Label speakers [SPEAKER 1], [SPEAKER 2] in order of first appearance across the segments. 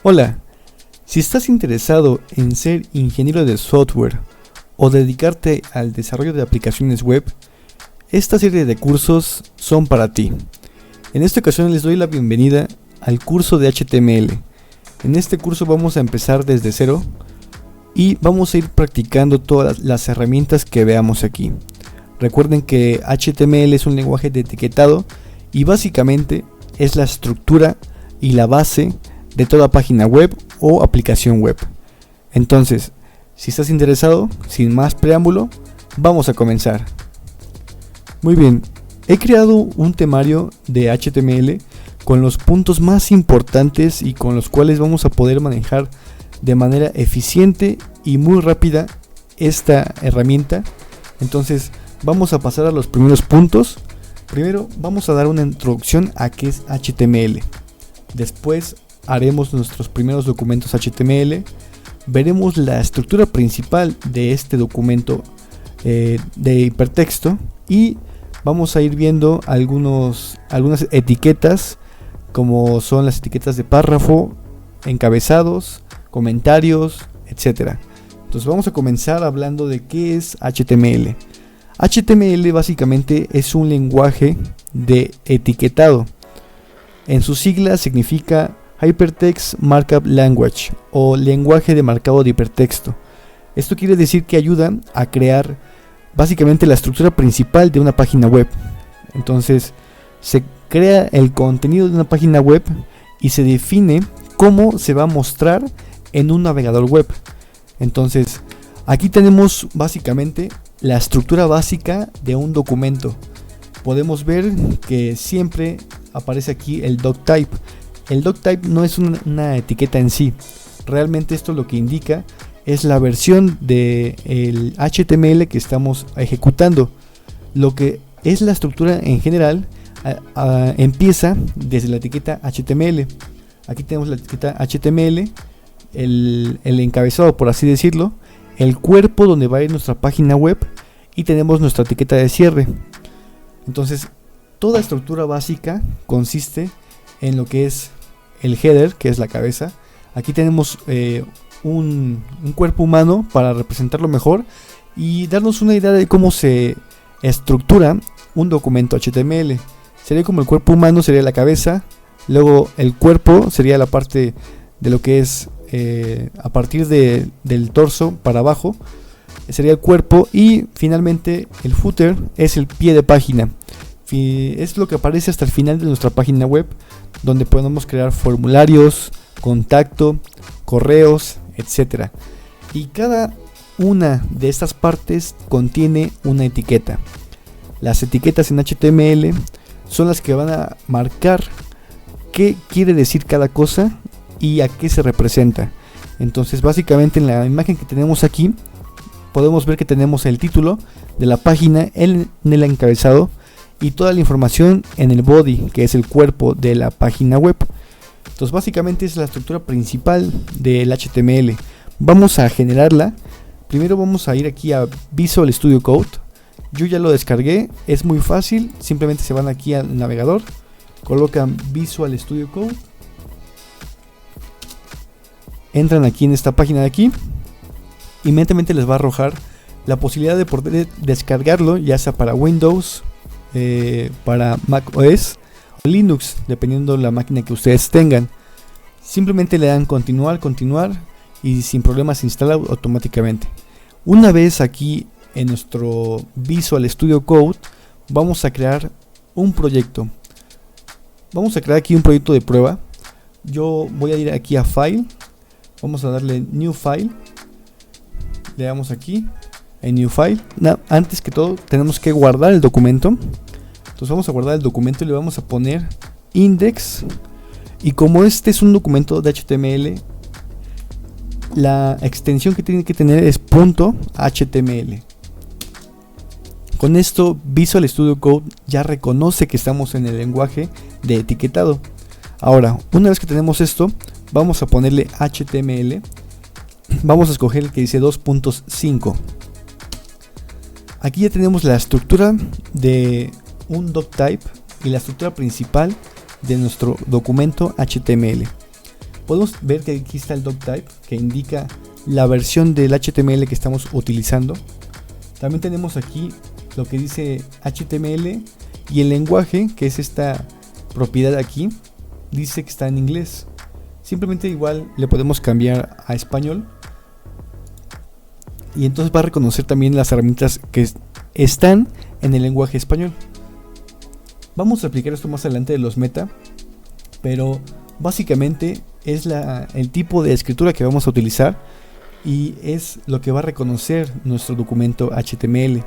[SPEAKER 1] Hola, si estás interesado en ser ingeniero de software o dedicarte al desarrollo de aplicaciones web, esta serie de cursos son para ti. En esta ocasión les doy la bienvenida al curso de HTML. En este curso vamos a empezar desde cero y vamos a ir practicando todas las herramientas que veamos aquí. Recuerden que HTML es un lenguaje de etiquetado y básicamente es la estructura y la base de toda página web o aplicación web. Entonces, si estás interesado, sin más preámbulo, vamos a comenzar. Muy bien, he creado un temario de HTML con los puntos más importantes y con los cuales vamos a poder manejar de manera eficiente y muy rápida esta herramienta. Entonces, vamos a pasar a los primeros puntos. Primero, vamos a dar una introducción a qué es HTML. Después, haremos nuestros primeros documentos HTML, veremos la estructura principal de este documento de hipertexto y vamos a ir viendo algunas etiquetas, como son las etiquetas de párrafo, encabezados, comentarios, etc. Entonces vamos a comenzar hablando de qué es HTML. HTML básicamente es un lenguaje de etiquetado. En sus siglas significa Hypertext Markup Language o lenguaje de marcado de hipertexto. Esto quiere decir que ayuda a crear básicamente la estructura principal de una página web. Entonces se crea el contenido de una página web y se define cómo se va a mostrar en un navegador web. Entonces aquí tenemos básicamente la estructura básica de un documento. Podemos ver que siempre aparece aquí el doctype. El doctype no es una etiqueta en sí. Realmente esto lo que indica es la versión del HTML que estamos ejecutando. Lo que es la estructura en general empieza desde la etiqueta HTML. Aquí tenemos la etiqueta HTML, el encabezado, por así decirlo, el cuerpo donde va a ir nuestra página web y tenemos nuestra etiqueta de cierre. Entonces, toda estructura básica consiste en lo que es el header, que es la cabeza. Aquí tenemos un cuerpo humano para representarlo mejor y darnos una idea de cómo se estructura un documento HTML. Sería como el cuerpo humano, sería la cabeza, luego el cuerpo sería la parte de lo que es a partir del torso para abajo, sería el cuerpo, y finalmente el footer es el pie de página. Es lo que aparece hasta el final de nuestra página web, donde podemos crear formularios, contacto, correos, etc. Y cada una de estas partes contiene una etiqueta. Las etiquetas en HTML son las que van a marcar qué quiere decir cada cosa y a qué se representa. Entonces, básicamente en la imagen que tenemos aquí podemos ver que tenemos el título de la página en el encabezado y toda la información en el body, que es el cuerpo de la página web. Entonces básicamente es la estructura principal del HTML. Vamos a generarla. Primero vamos a ir aquí a Visual Studio Code. Yo ya lo descargué, es muy fácil. Simplemente se van aquí al navegador, colocan Visual Studio Code, entran aquí en esta página de aquí, inmediatamente les va a arrojar la posibilidad de poder descargarlo, ya sea para Windows, para Mac OS o Linux, dependiendo de la máquina que ustedes tengan. Simplemente le dan continuar y sin problemas se instala automáticamente. Una vez aquí en nuestro Visual Studio Code, vamos a crear un proyecto. Vamos a crear aquí un proyecto de prueba. Yo voy a ir aquí a File, vamos a darle New File, le damos aquí en New File. Antes que todo tenemos que guardar el documento. Entonces vamos a guardar el documento y le vamos a poner index. Y como este es un documento de HTML, la extensión que tiene que tener es .html. Con esto Visual Studio Code ya reconoce que estamos en el lenguaje de etiquetado. Ahora, una vez que tenemos esto, vamos a ponerle HTML. Vamos a escoger el que dice 2.5. Aquí ya tenemos la estructura de un doctype y la estructura principal de nuestro documento HTML. podemos ver que aquí está el doctype, que indica la versión del HTML que estamos utilizando. También tenemos aquí lo que dice HTML y el lenguaje, que es esta propiedad aquí, dice que está en inglés. Simplemente igual le podemos cambiar a español y entonces va a reconocer también las herramientas que están en el lenguaje español. Vamos a aplicar esto más adelante de los meta, pero básicamente es el tipo de escritura que vamos a utilizar y es lo que va a reconocer nuestro documento HTML.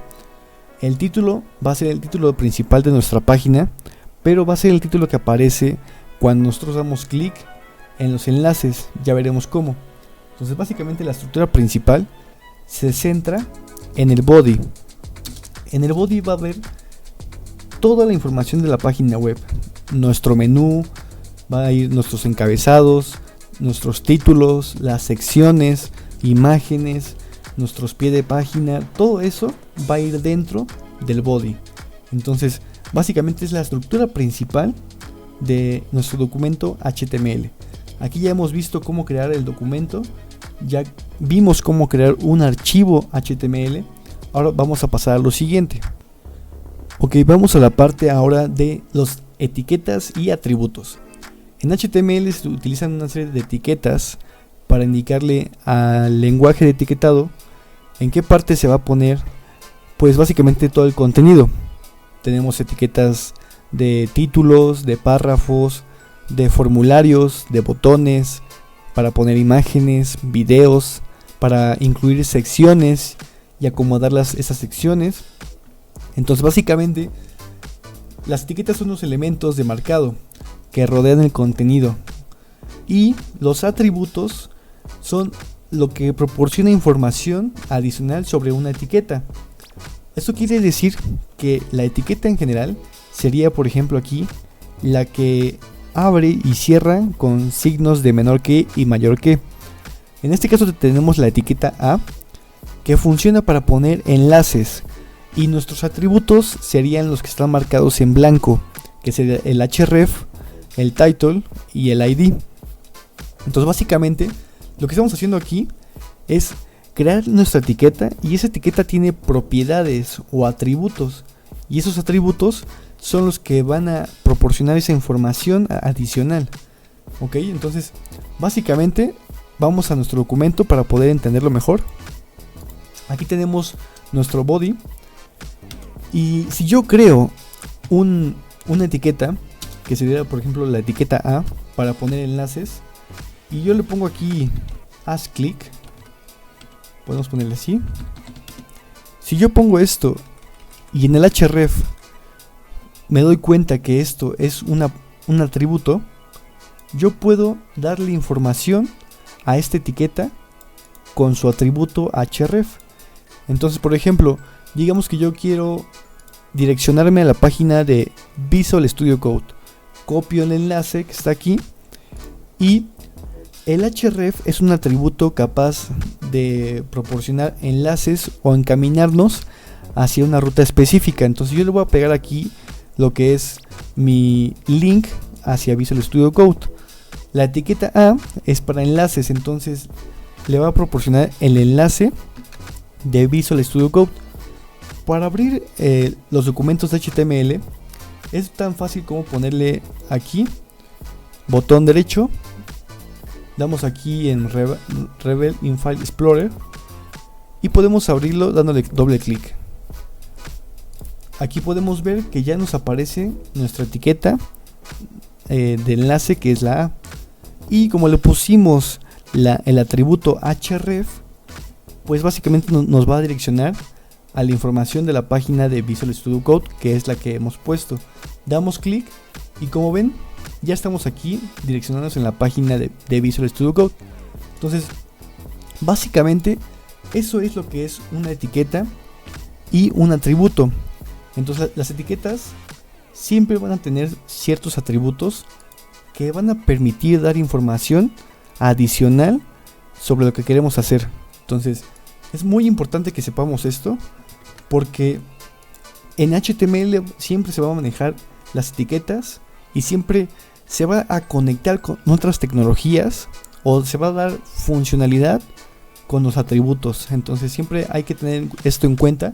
[SPEAKER 1] El título va a ser el título principal de nuestra página, pero va a ser el título que aparece cuando nosotros damos clic en los enlaces. Ya veremos cómo. Entonces básicamente la estructura principal se centra en el body. En el body va a haber toda la información de la página web, nuestro menú, va a ir nuestros encabezados, nuestros títulos, las secciones, imágenes, nuestros pies de página, todo eso va a ir dentro del body. Entonces básicamente es la estructura principal de nuestro documento HTML. Aquí ya hemos visto cómo crear el documento, ya vimos cómo crear un archivo HTML. Ahora vamos a pasar a lo siguiente. Ok, vamos a la parte ahora de las etiquetas y atributos. En HTML se utilizan una serie de etiquetas para indicarle al lenguaje de etiquetado en qué parte se va a poner, pues básicamente todo el contenido. Tenemos etiquetas de títulos, de párrafos, de formularios, de botones, para poner imágenes, videos, para incluir secciones y acomodar esas secciones. Entonces básicamente las etiquetas son los elementos de marcado que rodean el contenido y los atributos son lo que proporciona información adicional sobre una etiqueta. Esto quiere decir que la etiqueta en general sería, por ejemplo, aquí la que abre y cierra con signos de menor que y mayor que. En este caso tenemos la etiqueta A, que funciona para poner enlaces, y nuestros atributos serían los que están marcados en blanco, que sería el href, el title y el id. Entonces básicamente lo que estamos haciendo aquí es crear nuestra etiqueta, y esa etiqueta tiene propiedades o atributos, y esos atributos son los que van a proporcionar esa información adicional. Ok, entonces básicamente vamos a nuestro documento para poder entenderlo mejor. Aquí tenemos nuestro body, y si yo creo una etiqueta que sería, por ejemplo, la etiqueta A para poner enlaces, y yo le pongo aquí haz clic, podemos ponerle así. Si yo pongo esto y en el href me doy cuenta que esto es un atributo, yo puedo darle información a esta etiqueta con su atributo href. Entonces, por ejemplo, digamos que yo quiero direccionarme a la página de Visual Studio Code. Copio el enlace que está aquí, y el href es un atributo capaz de proporcionar enlaces o encaminarnos hacia una ruta específica. Entonces yo le voy a pegar aquí lo que es mi link hacia Visual Studio Code. La etiqueta A es para enlaces, entonces le va a proporcionar el enlace de Visual Studio Code. Para abrir los documentos de HTML es tan fácil como ponerle aquí botón derecho, damos aquí en Reveal in File Explorer y podemos abrirlo dándole doble clic. Aquí podemos ver que ya nos aparece nuestra etiqueta de enlace, que es la A, y como le pusimos el atributo href, pues básicamente nos va a direccionar a la información de la página de Visual Studio Code, que es la que hemos puesto. Damos clic y como ven ya estamos aquí direccionándonos en la página de Visual Studio Code. Entonces básicamente eso es lo que es una etiqueta y un atributo. Entonces las etiquetas siempre van a tener ciertos atributos que van a permitir dar información adicional sobre lo que queremos hacer. Entonces es muy importante que sepamos esto, porque en HTML siempre se va a manejar las etiquetas y siempre se va a conectar con otras tecnologías o se va a dar funcionalidad con los atributos. Entonces siempre hay que tener esto en cuenta.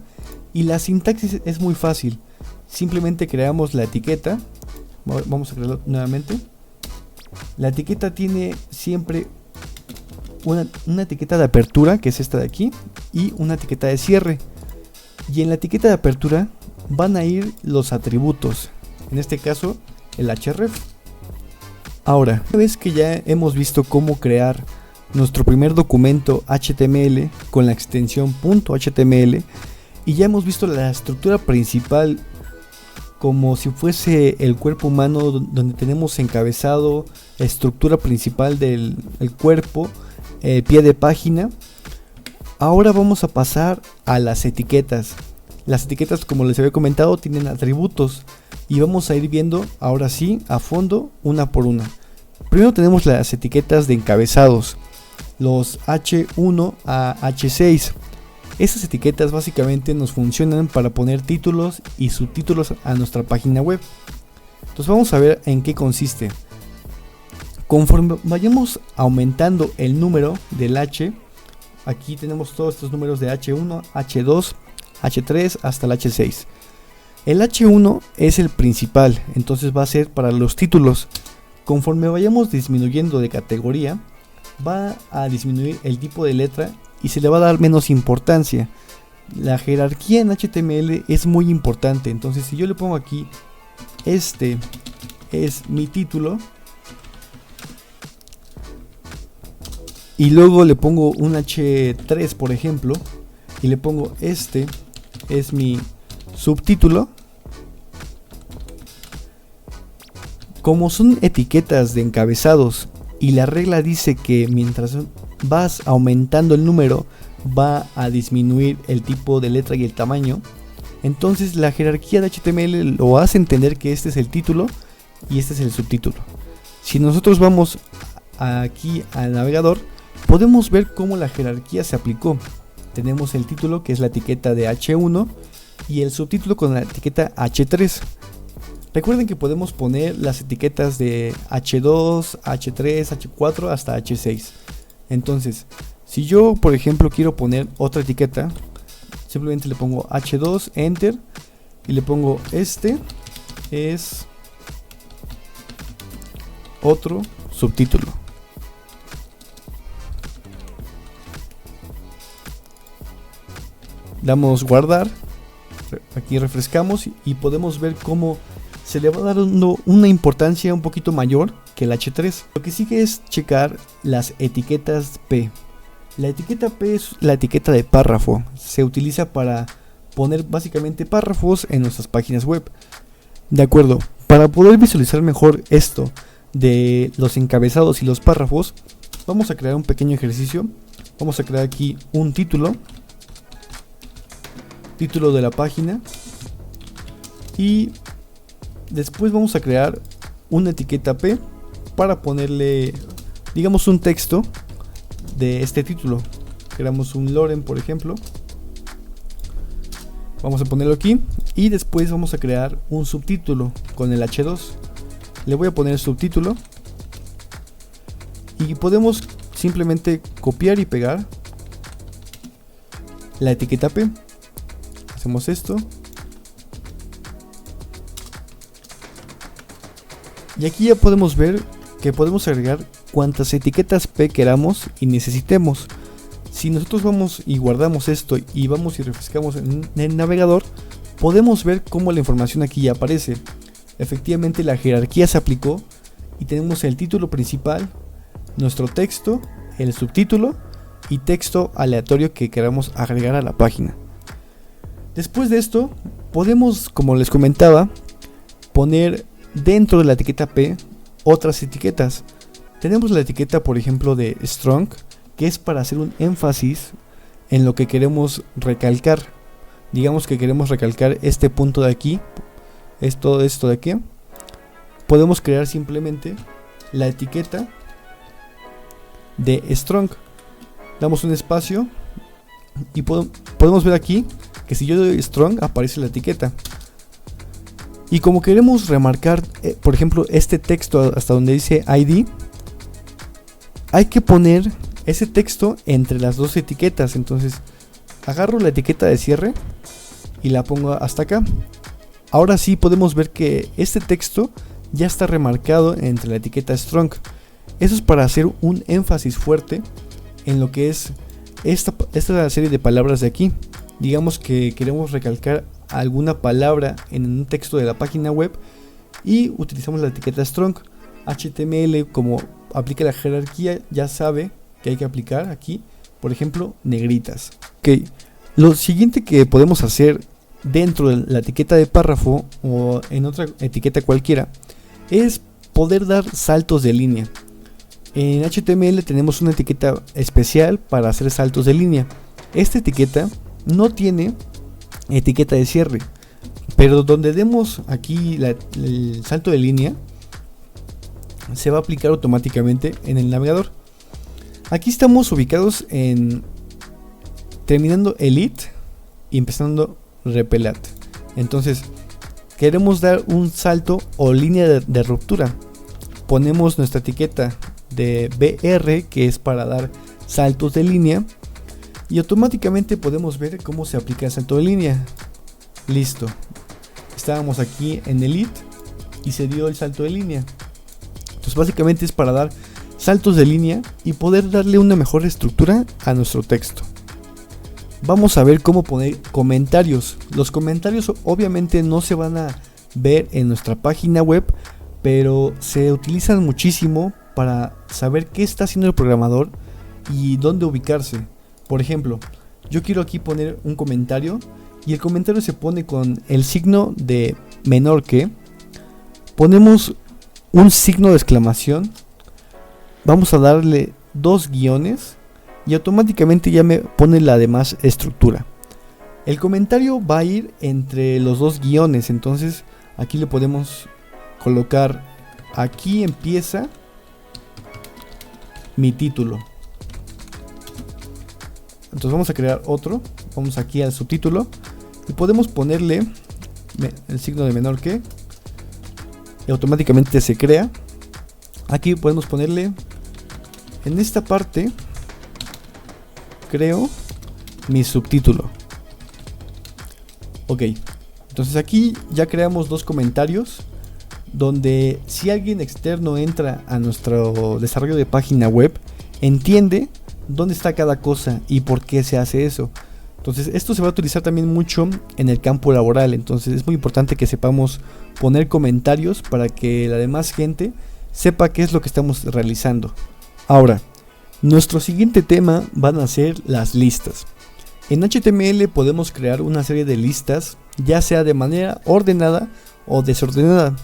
[SPEAKER 1] Y la sintaxis es muy fácil. Simplemente creamos la etiqueta. Vamos a crearlo nuevamente. La etiqueta tiene siempre una etiqueta de apertura, que es esta de aquí, y una etiqueta de cierre. Y en la etiqueta de apertura van a ir los atributos, en este caso el href. Ahora, una vez que ya hemos visto cómo crear nuestro primer documento HTML con la extensión .html y ya hemos visto la estructura principal como si fuese el cuerpo humano, donde tenemos encabezado, estructura principal del cuerpo, pie de página. Ahora vamos a pasar a las etiquetas. Las etiquetas, como les había comentado, tienen atributos y vamos a ir viendo ahora sí a fondo una por una. Primero tenemos las etiquetas de encabezados, los H1 a H6. Estas etiquetas básicamente nos funcionan para poner títulos y subtítulos a nuestra página web. Entonces vamos a ver en qué consiste. Conforme vayamos aumentando el número del H, aquí tenemos todos estos números de H1, H2, H3 hasta el H6. El H1 es el principal, entonces va a ser para los títulos. Conforme vayamos disminuyendo de categoría, va a disminuir el tipo de letra y se le va a dar menos importancia. La jerarquía en HTML es muy importante, entonces si yo le pongo aquí, este es mi título, y luego le pongo un H3 por ejemplo, y le pongo este es mi subtítulo. Como son etiquetas de encabezados y la regla dice que mientras vas aumentando el número va a disminuir el tipo de letra y el tamaño, entonces la jerarquía de HTML lo hace entender que este es el título y este es el subtítulo. Si nosotros vamos aquí al navegador, podemos ver cómo la jerarquía se aplicó. Tenemos el título, que es la etiqueta de H1, y el subtítulo con la etiqueta H3. Recuerden que podemos poner las etiquetas de H2, H3, H4 hasta H6. Entonces, si yo por ejemplo quiero poner otra etiqueta, simplemente le pongo H2, enter, y le pongo este es otro subtítulo. Damos guardar, aquí refrescamos y podemos ver cómo se le va dando una importancia un poquito mayor que el H3. Lo que sigue es checar las etiquetas P. La etiqueta P es la etiqueta de párrafo. Se utiliza para poner básicamente párrafos en nuestras páginas web. De acuerdo, para poder visualizar mejor esto de los encabezados y los párrafos, vamos a crear un pequeño ejercicio. Vamos a crear aquí un título de la página, y después vamos a crear una etiqueta P para ponerle, digamos, un texto de este título. Creamos un Loren, por ejemplo. Vamos a ponerlo aquí y después vamos a crear un subtítulo con el H2. Le voy a poner subtítulo y podemos simplemente copiar y pegar la etiqueta P. Hacemos esto y aquí ya podemos ver que podemos agregar cuantas etiquetas P queramos y necesitemos. Si nosotros vamos y guardamos esto y vamos y refrescamos en el navegador, podemos ver cómo la información aquí ya aparece. Efectivamente la jerarquía se aplicó y tenemos el título principal, nuestro texto, el subtítulo y texto aleatorio que queramos agregar a la página. Después de esto, podemos, como les comentaba, poner dentro de la etiqueta P otras etiquetas. Tenemos la etiqueta, por ejemplo, de strong, que es para hacer un énfasis en lo que queremos recalcar. Digamos que queremos recalcar este punto de aquí, esto de aquí. Podemos crear simplemente la etiqueta de strong. Damos un espacio y podemos ver aquí que si yo doy strong aparece la etiqueta. Y como queremos remarcar, por ejemplo, este texto hasta donde dice ID, hay que poner ese texto entre las dos etiquetas. Entonces agarro la etiqueta de cierre y la pongo hasta acá. Ahora sí podemos ver que este texto ya está remarcado entre la etiqueta strong. Eso es para hacer un énfasis fuerte en lo que es esta serie de palabras de aquí. Digamos que queremos recalcar alguna palabra en un texto de la página web y utilizamos la etiqueta strong. HTML, como aplica la jerarquía, ya sabe que hay que aplicar aquí, por ejemplo, negritas. Ok, lo siguiente que podemos hacer dentro de la etiqueta de párrafo o en otra etiqueta cualquiera es poder dar saltos de línea. En HTML tenemos una etiqueta especial para hacer saltos de línea. Esta etiqueta no tiene etiqueta de cierre, pero donde demos aquí el salto de línea se va a aplicar automáticamente en el navegador. Aquí estamos ubicados en terminando elite y empezando repelat. Entonces queremos dar un salto o línea de ruptura. Ponemos nuestra etiqueta de BR, que es para dar saltos de línea, y automáticamente podemos ver cómo se aplica el salto de línea. Listo, estábamos aquí en elite y se dio el salto de línea. Entonces básicamente es para dar saltos de línea y poder darle una mejor estructura a nuestro texto. Vamos a ver cómo poner comentarios. Los comentarios obviamente no se van a ver en nuestra página web, pero se utilizan muchísimo para saber qué está haciendo el programador y dónde ubicarse. Por ejemplo, yo quiero aquí poner un comentario y el comentario se pone con el signo de menor que. Ponemos un signo de exclamación. Vamos a darle 2 guiones y automáticamente ya me pone la demás estructura. El comentario va a ir entre los 2 guiones, entonces aquí le podemos colocar, aquí empieza mi título. Entonces vamos a crear otro, vamos aquí al subtítulo y podemos ponerle el signo de menor que y automáticamente se crea. Aquí podemos ponerle en esta parte, creo mi subtítulo. Ok, entonces aquí ya creamos 2 comentarios donde si alguien externo entra a nuestro desarrollo de página web, entiende dónde está cada cosa y por qué se hace eso. Entonces esto se va a utilizar también mucho en el campo laboral. Entonces es muy importante que sepamos poner comentarios para que la demás gente sepa qué es lo que estamos realizando. Ahora, nuestro siguiente tema van a ser las listas. En HTML podemos crear una serie de listas, ya sea de manera ordenada o desordenada,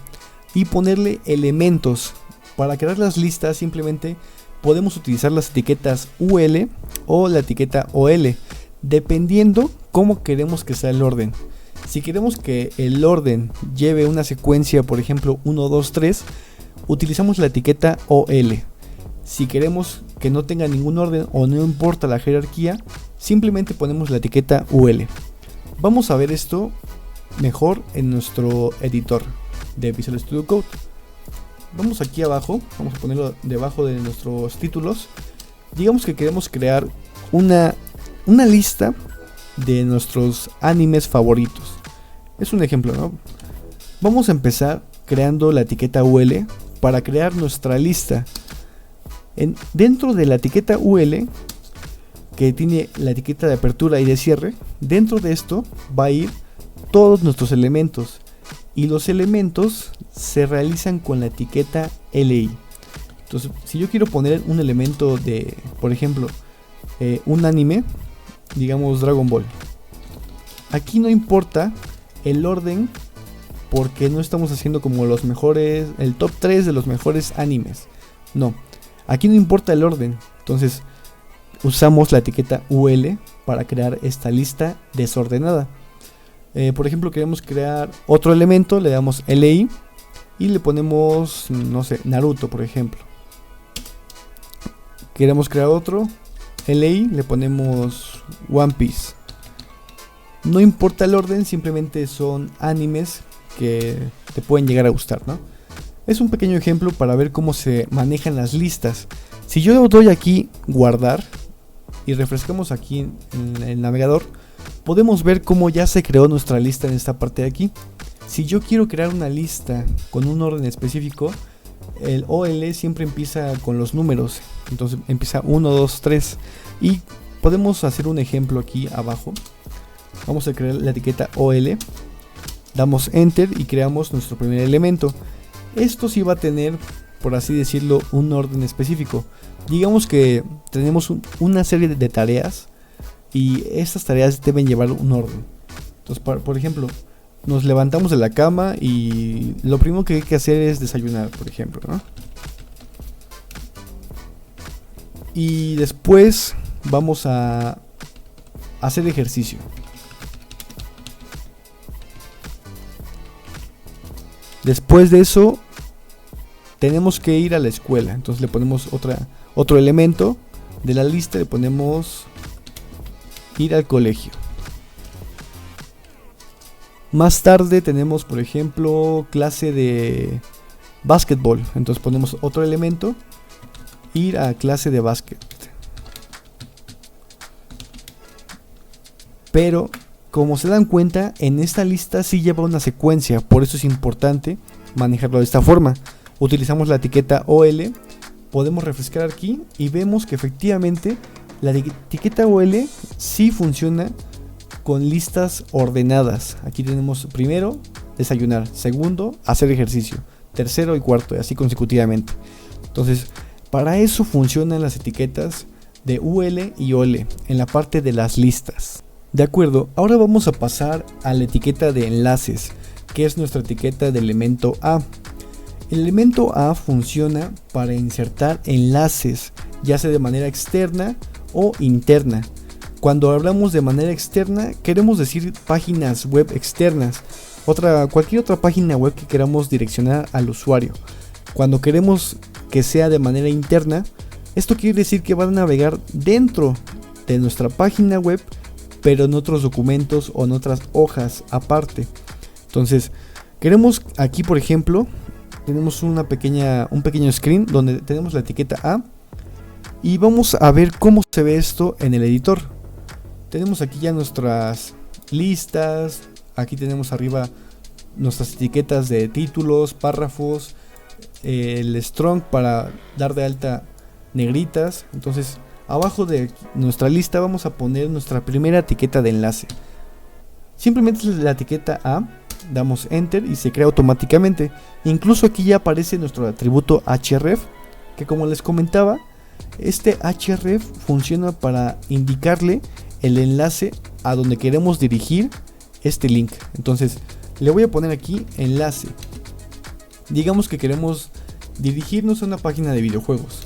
[SPEAKER 1] y ponerle elementos. Para crear las listas simplemente podemos utilizar las etiquetas UL o la etiqueta OL, dependiendo cómo queremos que sea el orden. Si queremos que el orden lleve una secuencia, por ejemplo 1, 2, 3, utilizamos la etiqueta OL. Si queremos que no tenga ningún orden o no importa la jerarquía, simplemente ponemos la etiqueta UL. Vamos a ver esto mejor en nuestro editor de Visual Studio Code. Vamos aquí abajo, vamos a ponerlo debajo de nuestros títulos. Digamos que queremos crear una lista de nuestros animes favoritos. Es un ejemplo, ¿no? Vamos a empezar creando la etiqueta UL para crear nuestra lista. Dentro de la etiqueta UL, que tiene la etiqueta de apertura y de cierre, dentro de esto va a ir todos nuestros elementos. Y los elementos se realizan con la etiqueta LI. Entonces, si yo quiero poner un elemento de, por ejemplo, un anime, digamos Dragon Ball, aquí no importa el orden, porque no estamos haciendo como los mejores, el top 3 de los mejores animes. No, aquí no importa el orden. Entonces usamos la etiqueta UL para crear esta lista desordenada. Por ejemplo, queremos crear otro elemento, le damos LI y le ponemos, no sé, Naruto, por ejemplo. Queremos crear otro LI, le ponemos One Piece. No importa el orden, simplemente son animes que te pueden llegar a gustar, ¿no? Es un pequeño ejemplo para ver cómo se manejan las listas. Si yo doy aquí guardar y refrescamos aquí en el navegador, podemos ver cómo ya se creó nuestra lista en esta parte de aquí. Si yo quiero crear una lista con un orden específico, el OL siempre empieza con los números. Entonces empieza 1, 2, 3. Y podemos hacer un ejemplo aquí abajo. Vamos a crear la etiqueta OL. Damos Enter y creamos nuestro primer elemento. Esto sí va a tener, por así decirlo, un orden específico. Digamos que tenemos una serie de tareas y estas tareas deben llevar un orden. Entonces, por ejemplo, nos levantamos de la cama y lo primero que hay que hacer es desayunar, por ejemplo, ¿no? Y después vamos a hacer ejercicio. Después de eso tenemos que ir a la escuela. Entonces le ponemos otro elemento de la lista, le ponemos ir al colegio. Más tarde tenemos, por ejemplo, clase de básquetbol. Entonces ponemos otro elemento, ir a clase de básquet. Pero como se dan cuenta, en esta lista sí lleva una secuencia, por eso es importante manejarlo de esta forma. Utilizamos la etiqueta OL, podemos refrescar aquí y vemos que efectivamente la etiqueta OL sí funciona con listas ordenadas. Aquí tenemos primero desayunar, segundo hacer ejercicio, tercero y cuarto, y así consecutivamente. Entonces, para eso funcionan las etiquetas de UL y OL en la parte de las listas. De acuerdo, ahora vamos a pasar a la etiqueta de enlaces, que es nuestra etiqueta de elemento A. El elemento A funciona para insertar enlaces, ya sea de manera externa o interna. Cuando hablamos de manera externa, queremos decir páginas web externas, cualquier otra página web que queramos direccionar al usuario. Cuando queremos que sea de manera interna, esto quiere decir que va a navegar dentro de nuestra página web, pero en otros documentos o en otras hojas aparte. Entonces, queremos aquí, por ejemplo, tenemos un pequeño screen donde tenemos la etiqueta A y vamos a ver cómo se ve esto en el editor. Tenemos aquí ya nuestras listas, aquí tenemos arriba nuestras etiquetas de títulos, párrafos, el strong para dar de alta negritas. Entonces, abajo de nuestra lista vamos a poner nuestra primera etiqueta de enlace. Simplemente la etiqueta A, damos Enter y se crea automáticamente. Incluso aquí ya aparece nuestro atributo href, que como les comentaba, este href funciona para indicarle el enlace a donde queremos dirigir este link. Entonces le voy a poner aquí enlace. Digamos que queremos dirigirnos a una página de videojuegos.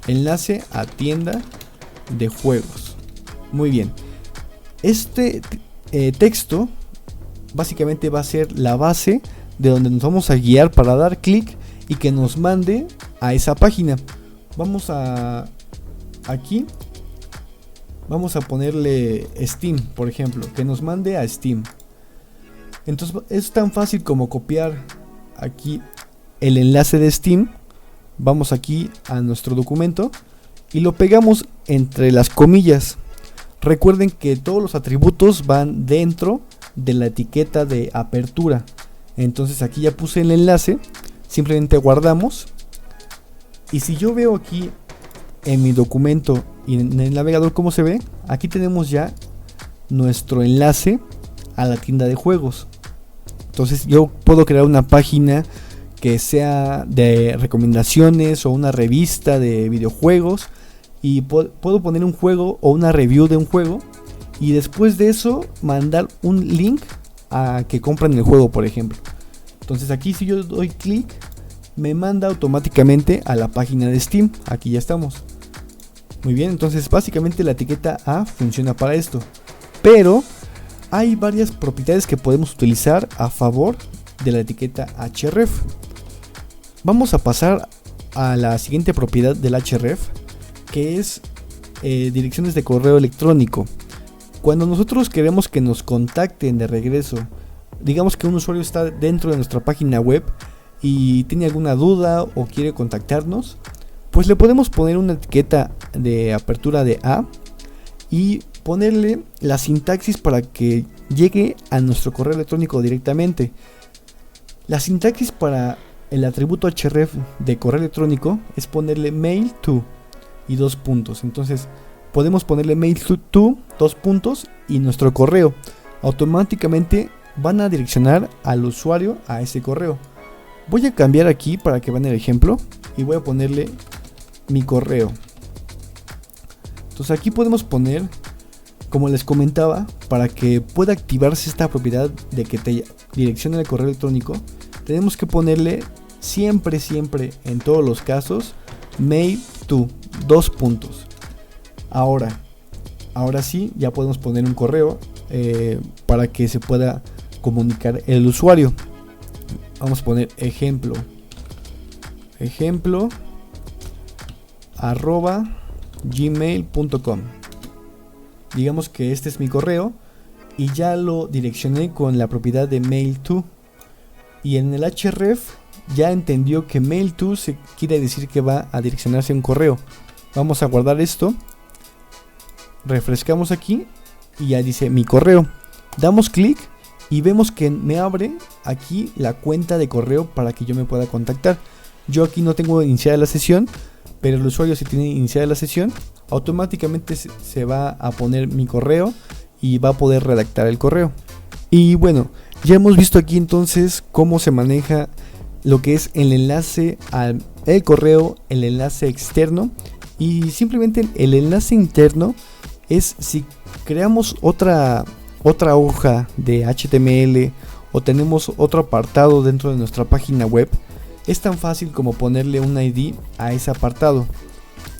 [SPEAKER 1] Enlace a tienda de juegos. Muy bien. Este texto básicamente va a ser la base de donde nos vamos a guiar para dar clic y que nos mande a esa página. Vamos a aquí vamos a ponerle Steam, por ejemplo, que nos mande a Steam. Entonces es tan fácil como copiar aquí el enlace de Steam. Vamos aquí a nuestro documento y lo pegamos entre las comillas. Recuerden que todos los atributos van dentro de la etiqueta de apertura. Entonces aquí ya puse el enlace, simplemente guardamos. Y si yo veo aquí en mi documento y en el navegador cómo se ve, aquí tenemos ya nuestro enlace a la tienda de juegos. Entonces yo puedo crear una página que sea de recomendaciones o una revista de videojuegos y puedo poner un juego o una review de un juego y después de eso mandar un link a que compren el juego, por ejemplo. Entonces aquí si yo doy clic me manda automáticamente a la página de Steam. Aquí ya estamos. Muy bien, entonces básicamente la etiqueta A funciona para esto, pero hay varias propiedades que podemos utilizar a favor de la etiqueta href. Vamos a pasar a la siguiente propiedad del href, que es direcciones de correo electrónico. Cuando nosotros queremos que nos contacten de regreso digamos que un usuario está dentro de nuestra página web y tiene alguna duda o quiere contactarnos, pues le podemos poner una etiqueta de apertura de A y ponerle la sintaxis para que llegue a nuestro correo electrónico directamente. La sintaxis para el atributo href de correo electrónico es ponerle mail to y 2 puntos. Entonces podemos ponerle mail to 2 puntos y nuestro correo. Automáticamente van a direccionar al usuario a ese correo. Voy a cambiar aquí para que vean el ejemplo y voy a ponerle mi correo. Entonces aquí podemos poner, como les comentaba, para que pueda activarse esta propiedad de que te direccione el correo electrónico, tenemos que ponerle siempre en todos los casos mail to 2 puntos. Ahora sí ya podemos poner un correo para que se pueda comunicar el usuario. Vamos a poner ejemplo @gmail.com. Digamos que este es mi correo y ya lo direccioné con la propiedad de mail to, y en el href ya entendió que mail to se quiere decir que va a direccionarse a un correo. Vamos a guardar esto, refrescamos aquí y ya dice mi correo. Damos clic y vemos que me abre aquí la cuenta de correo para que yo me pueda contactar. Yo aquí no tengo iniciada la sesión, pero el usuario, si tiene iniciada la sesión, automáticamente se va a poner mi correo y va a poder redactar el correo. Y bueno, ya hemos visto aquí entonces cómo se maneja lo que es el enlace al correo, el enlace externo, y simplemente el enlace interno es si creamos otra hoja de HTML o tenemos otro apartado dentro de nuestra página web. Es tan fácil como ponerle un ID a ese apartado.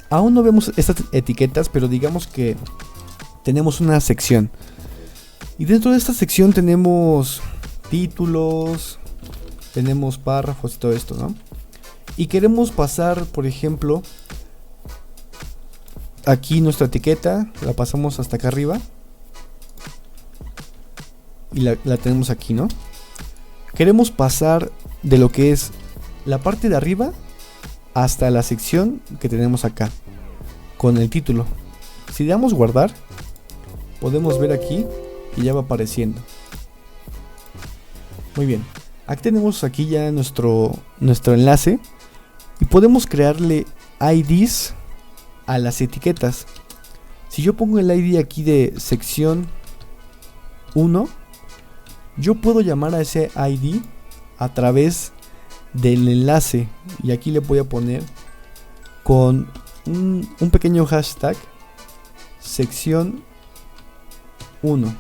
[SPEAKER 1] Aún no vemos estas etiquetas, pero digamos que tenemos una sección. Y dentro de esta sección tenemos títulos, tenemos párrafos y todo esto, ¿no? Y queremos pasar, por ejemplo, aquí nuestra etiqueta, la pasamos hasta acá arriba. Y la tenemos aquí, ¿no? Queremos pasar de lo que es la parte de arriba hasta la sección que tenemos acá con el título. Si le damos guardar, podemos ver aquí y ya va apareciendo. Muy bien, aquí tenemos aquí ya nuestro enlace y podemos crearle IDs a las etiquetas. Si yo pongo el ID aquí de sección 1, yo puedo llamar a ese ID a través del enlace, y aquí le voy a poner con un pequeño hashtag sección 1.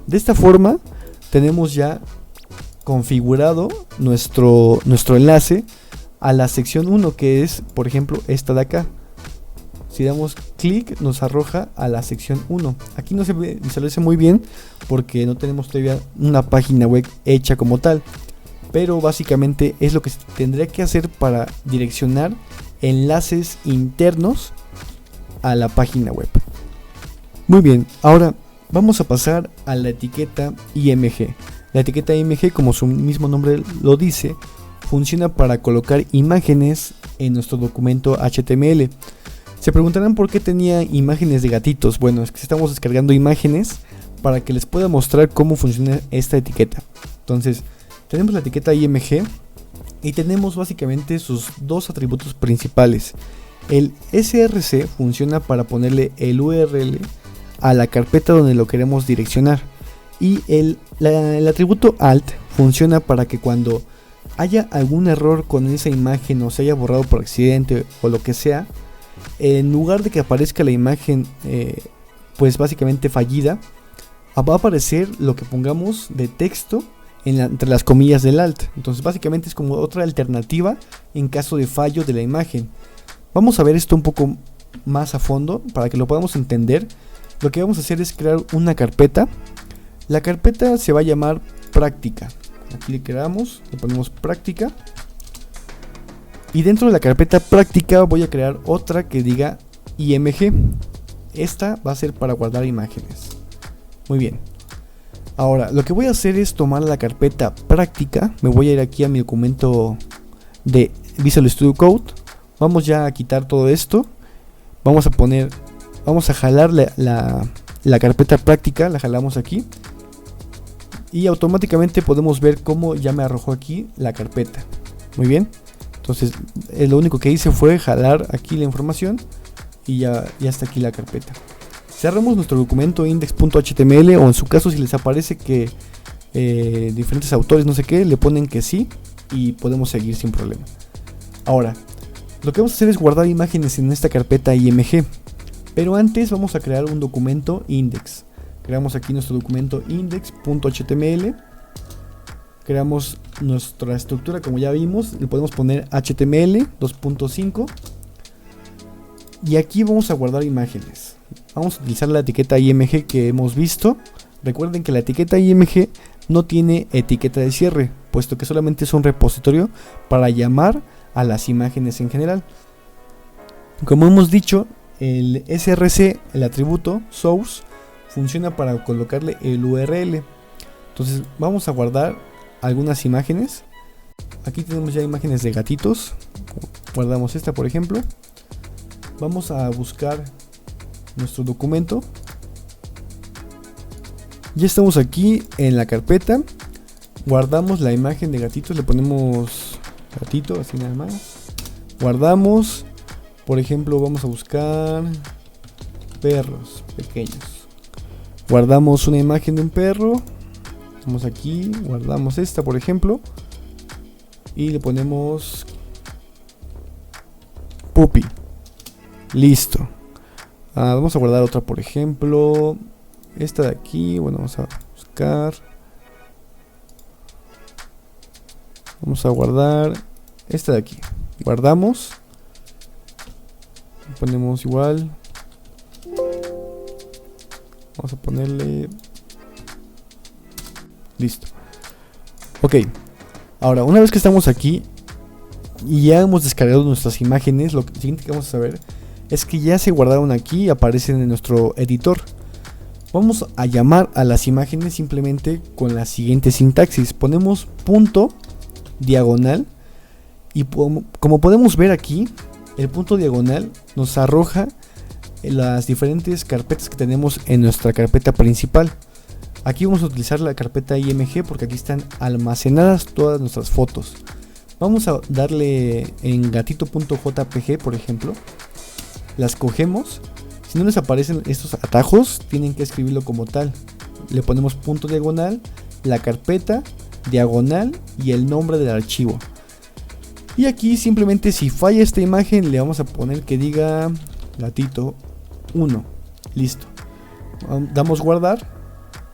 [SPEAKER 1] De esta forma tenemos ya configurado nuestro enlace a la sección 1, que es, por ejemplo, esta de acá. Si damos clic nos arroja a la sección 1. Aquí no se visualiza muy bien porque no tenemos todavía una página web hecha como tal, pero básicamente es lo que se tendría que hacer para direccionar enlaces internos a la página web. Muy bien, ahora vamos a pasar a la etiqueta IMG. La etiqueta IMG, como su mismo nombre lo dice, funciona para colocar imágenes en nuestro documento HTML. Se preguntarán por qué tenía imágenes de gatitos. Bueno, es que estamos descargando imágenes para que les pueda mostrar cómo funciona esta etiqueta. Entonces, tenemos la etiqueta IMG y tenemos básicamente sus dos atributos principales. El src funciona para ponerle el URL a la carpeta donde lo queremos direccionar, y el atributo alt funciona para que cuando haya algún error con esa imagen o se haya borrado por accidente o lo que sea, en lugar de que aparezca la imagen pues básicamente fallida, va a aparecer lo que pongamos de texto entre las comillas del alt. Entonces básicamente es como otra alternativa en caso de fallo de la imagen. Vamos a ver esto un poco más a fondo para que lo podamos entender. Lo que vamos a hacer es crear una carpeta. La carpeta se va a llamar práctica. Aquí le creamos, le ponemos práctica. Y dentro de la carpeta práctica voy a crear otra que diga IMG. Esta va a ser para guardar imágenes. Muy bien. Ahora, lo que voy a hacer es tomar la carpeta práctica. Me voy a ir aquí a mi documento de Visual Studio Code. Vamos ya a quitar todo esto. Vamos a jalar la carpeta práctica, la jalamos aquí. Y automáticamente podemos ver cómo ya me arrojó aquí la carpeta. Muy bien. Entonces, lo único que hice fue jalar aquí la información y ya está aquí la carpeta. Cerramos nuestro documento index.html, o en su caso si les aparece que diferentes autores no sé qué, le ponen que sí y podemos seguir sin problema. Ahora, lo que vamos a hacer es guardar imágenes en esta carpeta img, pero antes vamos a crear un documento index. Creamos aquí nuestro documento index.html, creamos nuestra estructura como ya vimos, le podemos poner html 2.5 y aquí vamos a guardar imágenes. Vamos a utilizar la etiqueta img que hemos visto. Recuerden que la etiqueta img no tiene etiqueta de cierre, puesto que solamente es un repositorio para llamar a las imágenes en general. Como hemos dicho, el src, el atributo source, funciona para colocarle el URL. Entonces vamos a guardar algunas imágenes. Aquí tenemos ya imágenes de gatitos. Guardamos esta, por ejemplo. Vamos a buscar nuestro documento. Ya estamos aquí en la carpeta. Guardamos la imagen de gatitos, le ponemos gatito, así nada más. Guardamos, por ejemplo, vamos a buscar perros pequeños. Guardamos una imagen de un perro. Vamos aquí, guardamos esta, por ejemplo, y le ponemos puppy. Listo. Vamos a guardar otra, por ejemplo, esta de aquí. Bueno, vamos a buscar. Vamos a guardar esta de aquí. Guardamos. Ponemos igual. Vamos a ponerle. Listo. Ok. Ahora, una vez que estamos aquí y ya hemos descargado nuestras imágenes, lo siguiente que vamos a saber es que ya se guardaron aquí y aparecen en nuestro editor. Vamos a llamar a las imágenes simplemente con la siguiente sintaxis. Ponemos punto diagonal y como podemos ver aquí, el punto diagonal nos arroja las diferentes carpetas que tenemos en nuestra carpeta principal. Aquí vamos a utilizar la carpeta img porque aquí están almacenadas todas nuestras fotos. Vamos a darle en gatito.jpg, por ejemplo. Las cogemos. Si no les aparecen estos atajos, tienen que escribirlo como tal. Le ponemos punto diagonal, la carpeta, diagonal y el nombre del archivo. Y aquí simplemente si falla esta imagen le vamos a poner que diga gatito 1. Listo. Damos guardar.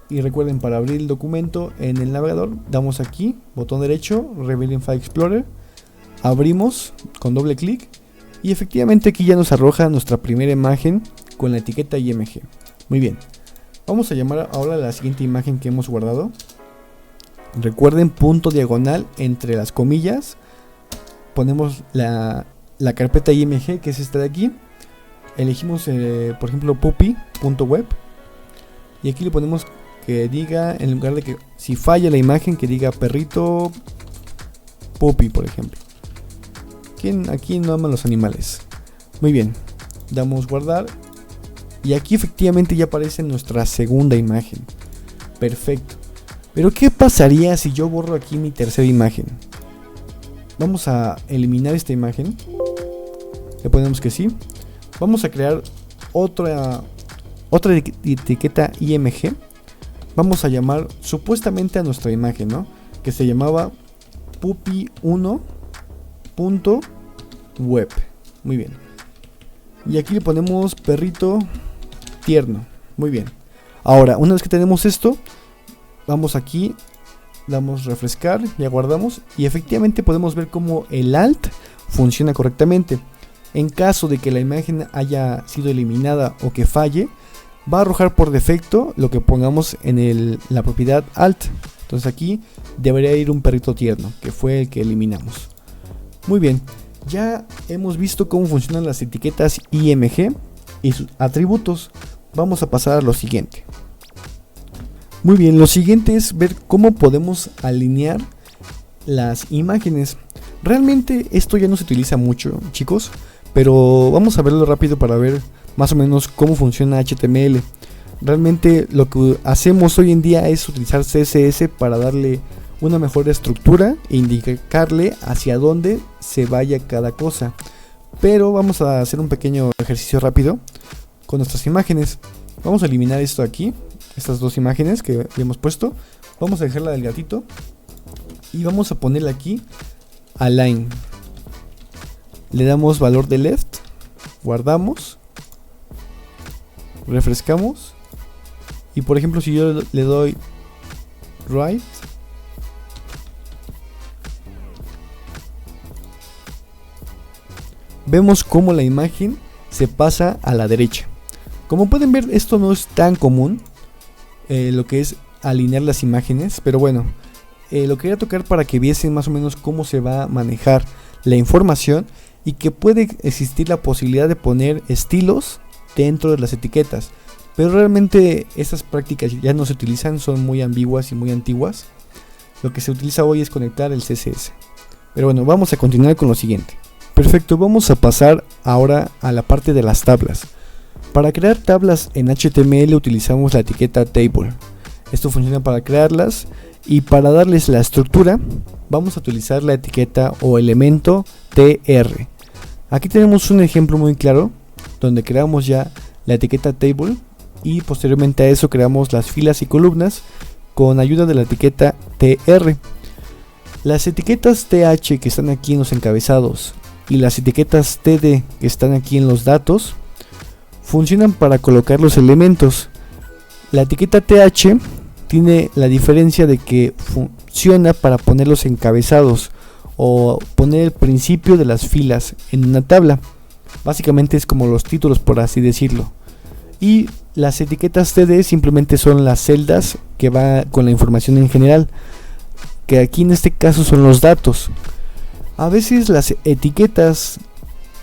[SPEAKER 1] Y recuerden, para abrir el documento en el navegador, damos aquí, botón derecho, Reveal in File Explorer. Abrimos con doble clic. Y efectivamente aquí ya nos arroja nuestra primera imagen con la etiqueta img. Muy bien. Vamos a llamar ahora a la siguiente imagen que hemos guardado. Recuerden, punto diagonal entre las comillas. Ponemos la carpeta img, que es esta de aquí. Elegimos, por ejemplo, puppy.web. Y aquí le ponemos que diga, en lugar de que si falla la imagen, que diga perrito puppy, por ejemplo. Aquí no aman los animales. Muy bien, damos guardar y aquí efectivamente ya aparece nuestra segunda imagen. Perfecto. Pero ¿qué pasaría si yo borro aquí mi tercera imagen? Vamos a eliminar esta imagen. Le ponemos que sí. Vamos a crear otra etiqueta img. Vamos a llamar supuestamente a nuestra imagen, ¿no? Que se llamaba puppy1.web. Muy bien. Y aquí le ponemos perrito tierno. Muy bien. Ahora, una vez que tenemos esto, vamos aquí, damos refrescar, ya guardamos. Y efectivamente podemos ver cómo el alt funciona correctamente. En caso de que la imagen haya sido eliminada o que falle, va a arrojar por defecto lo que pongamos en la propiedad alt. Entonces aquí debería ir un perrito tierno, que fue el que eliminamos. Muy bien, ya hemos visto cómo funcionan las etiquetas img y sus atributos. Vamos a pasar a lo siguiente. Muy bien, lo siguiente es ver cómo podemos alinear las imágenes. Realmente esto ya no se utiliza mucho, chicos, pero vamos a verlo rápido para ver más o menos cómo funciona HTML. Realmente lo que hacemos hoy en día es utilizar CSS para darle una mejor estructura e indicarle hacia dónde se vaya cada cosa. Pero vamos a hacer un pequeño ejercicio rápido con nuestras imágenes. Vamos a eliminar esto aquí, estas dos imágenes que hemos puesto. Vamos a dejar la del gatito y vamos a ponerle aquí Align. Le damos valor de left, guardamos, refrescamos y por ejemplo si yo le doy right, vemos cómo la imagen se pasa a la derecha. Como pueden ver, esto no es tan común, lo que es alinear las imágenes, pero bueno, lo quería tocar para que viesen más o menos cómo se va a manejar la información y que puede existir la posibilidad de poner estilos dentro de las etiquetas. Pero realmente estas prácticas ya no se utilizan, son muy ambiguas y muy antiguas. Lo que se utiliza hoy es conectar el CSS. Pero bueno, vamos a continuar con lo siguiente. Perfecto, vamos a pasar ahora a la parte de las tablas. Para crear tablas en HTML utilizamos la etiqueta table. Esto funciona para crearlas y para darles la estructura vamos a utilizar la etiqueta o elemento tr. Aquí tenemos un ejemplo muy claro donde creamos ya la etiqueta table y posteriormente a eso creamos las filas y columnas con ayuda de la etiqueta tr. Las etiquetas th que están aquí en los encabezados y las etiquetas td que están aquí en los datos funcionan para colocar los elementos. La etiqueta th tiene la diferencia de que funciona para poner los encabezados o poner el principio de las filas en una tabla. Básicamente es como los títulos, por así decirlo. Y las etiquetas td simplemente son las celdas que va con la información en general, que aquí en este caso son los datos. A veces las etiquetas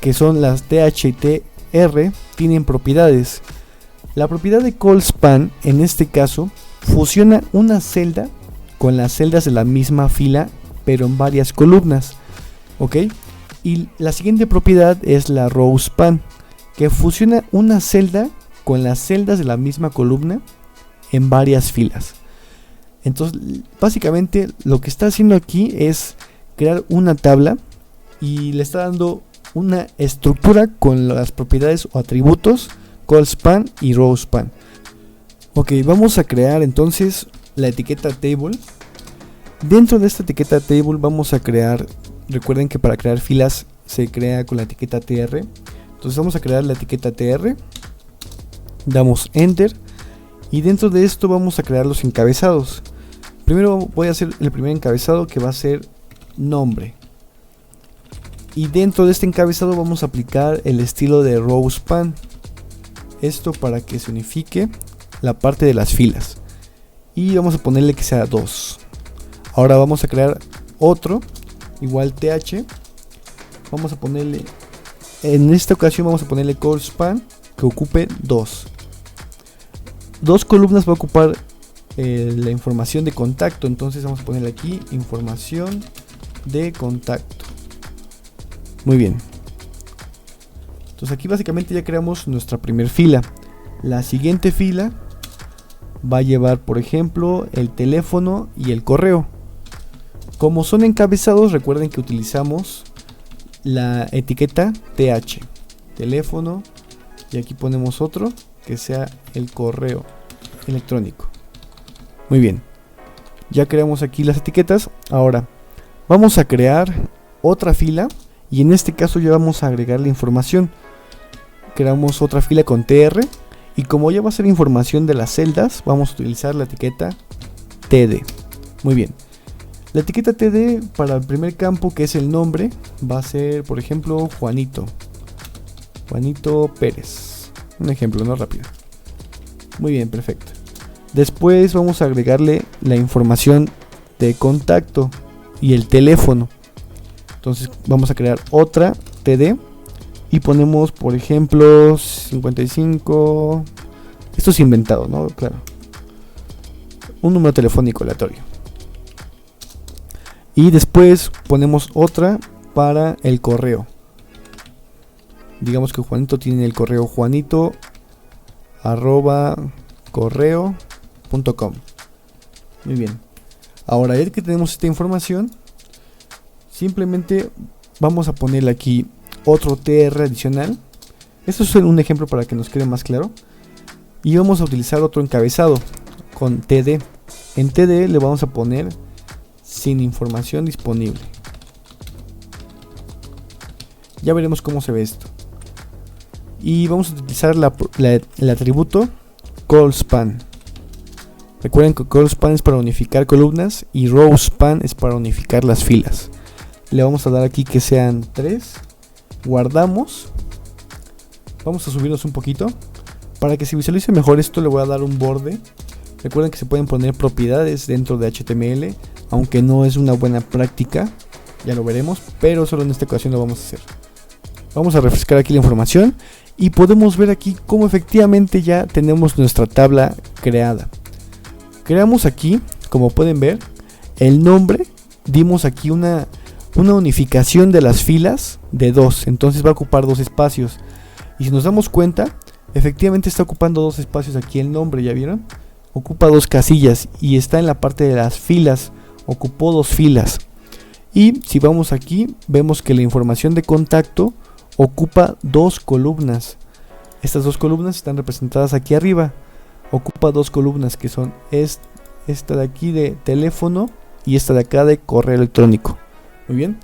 [SPEAKER 1] que son las th y tr tienen propiedades. La propiedad de call span en este caso fusiona una celda con las celdas de la misma fila pero en varias columnas, ¿ok? Y la siguiente propiedad es la row span, que fusiona una celda con las celdas de la misma columna en varias filas. Entonces básicamente lo que está haciendo aquí es crear una tabla y le está dando una estructura con las propiedades o atributos call span y row span. Ok, vamos a crear entonces la etiqueta table. Dentro de esta etiqueta table vamos a crear, recuerden que para crear filas se crea con la etiqueta tr. Entonces vamos a crear la etiqueta tr, damos enter y dentro de esto vamos a crear los encabezados. Primero voy a hacer el primer encabezado, que va a ser nombre, y dentro de este encabezado vamos a aplicar el estilo de row span, esto para que se unifique la parte de las filas, y vamos a ponerle que sea 2. Ahora vamos a crear otro igual th, vamos a ponerle, en esta ocasión vamos a ponerle call span que ocupe 2 columnas. Va a ocupar la información de contacto, entonces vamos a ponerle aquí información de contacto. Muy bien, entonces aquí básicamente ya creamos nuestra primera fila. La siguiente fila va a llevar, por ejemplo, el teléfono y el correo. Como son encabezados, recuerden que utilizamos la etiqueta th, teléfono, y aquí ponemos otro que sea el correo electrónico. Muy bien, ya creamos aquí las etiquetas. Ahora vamos a crear otra fila y en este caso ya vamos a agregar la información. Creamos otra fila con tr y como ya va a ser información de las celdas, vamos a utilizar la etiqueta td. Muy bien, la etiqueta td para el primer campo, que es el nombre, va a ser, por ejemplo, Juanito Pérez, un ejemplo, no rápido. Muy bien, perfecto. Después vamos a agregarle la información de contacto y el teléfono. Entonces vamos a crear otra td y ponemos, por ejemplo, 55. Esto es inventado, ¿no? Claro. un número telefónico aleatorio. Y después ponemos otra para el correo. Digamos que Juanito tiene el correo juanito@correo.com. Muy bien. Ahora, ya que tenemos esta información, simplemente vamos a ponerle aquí otro TR adicional. Esto es un ejemplo para que nos quede más claro. Y vamos a utilizar otro encabezado con TD. En TD le vamos a poner sin información disponible. Ya veremos cómo se ve esto. Y vamos a utilizar el atributo callSpan. Recuerden que callSpan es para unificar columnas y rowSpan es para unificar las filas. Le vamos a dar aquí que sean 3. Guardamos. Vamos a subirnos un poquito. Para que se visualice mejor esto, le voy a dar un borde. Recuerden que se pueden poner propiedades dentro de HTML, aunque no es una buena práctica. Ya lo veremos, pero solo en esta ocasión lo vamos a hacer. Vamos a refrescar aquí la información y podemos ver aquí cómo efectivamente ya tenemos nuestra tabla creada. Creamos aquí, como pueden ver, el nombre. Dimos aquí una unificación de las filas de 2, entonces va a ocupar 2 espacios. Y si nos damos cuenta, efectivamente está ocupando 2 espacios aquí el nombre, ¿ya vieron? Ocupa 2 casillas y está en la parte de las filas, ocupó 2 filas. Y si vamos aquí, vemos que la información de contacto ocupa 2 columnas. Estas 2 columnas están representadas aquí arriba. Ocupa 2 columnas que son esta de aquí de teléfono y esta de acá de correo electrónico. Muy bien.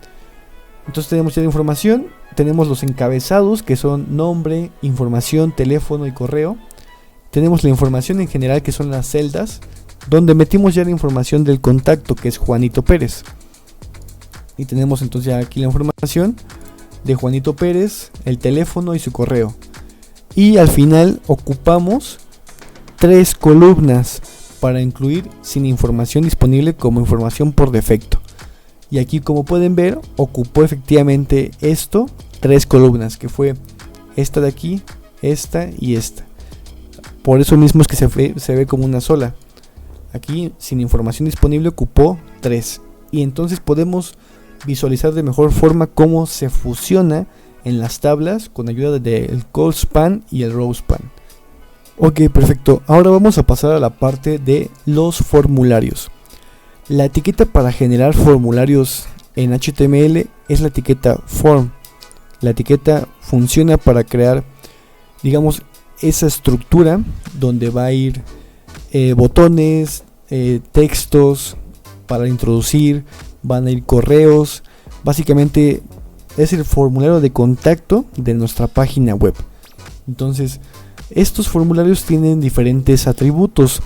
[SPEAKER 1] Entonces tenemos ya la información. Tenemos los encabezados que son nombre, información, teléfono y correo. Tenemos la información en general que son las celdas, donde metimos ya la información del contacto que es Juanito Pérez. Y tenemos entonces ya aquí la información de Juanito Pérez, el teléfono y su correo. Y al final ocupamos 3 columnas para incluir sin información disponible como información por defecto. Y aquí, como pueden ver, ocupó efectivamente esto 3 columnas, que fue esta de aquí, esta y esta. Por eso mismo es que se ve como una sola. Aquí sin información disponible ocupó 3. Y entonces podemos visualizar de mejor forma cómo se fusiona en las tablas con ayuda del callSpan y el rowSpan. Ok, perfecto. Ahora vamos a pasar a la parte de los formularios. La etiqueta para generar formularios en HTML es la etiqueta form. La etiqueta funciona para crear, digamos, esa estructura donde va a ir botones, textos para introducir, van a ir correos. Básicamente es el formulario de contacto de nuestra página web. Entonces, estos formularios tienen diferentes atributos.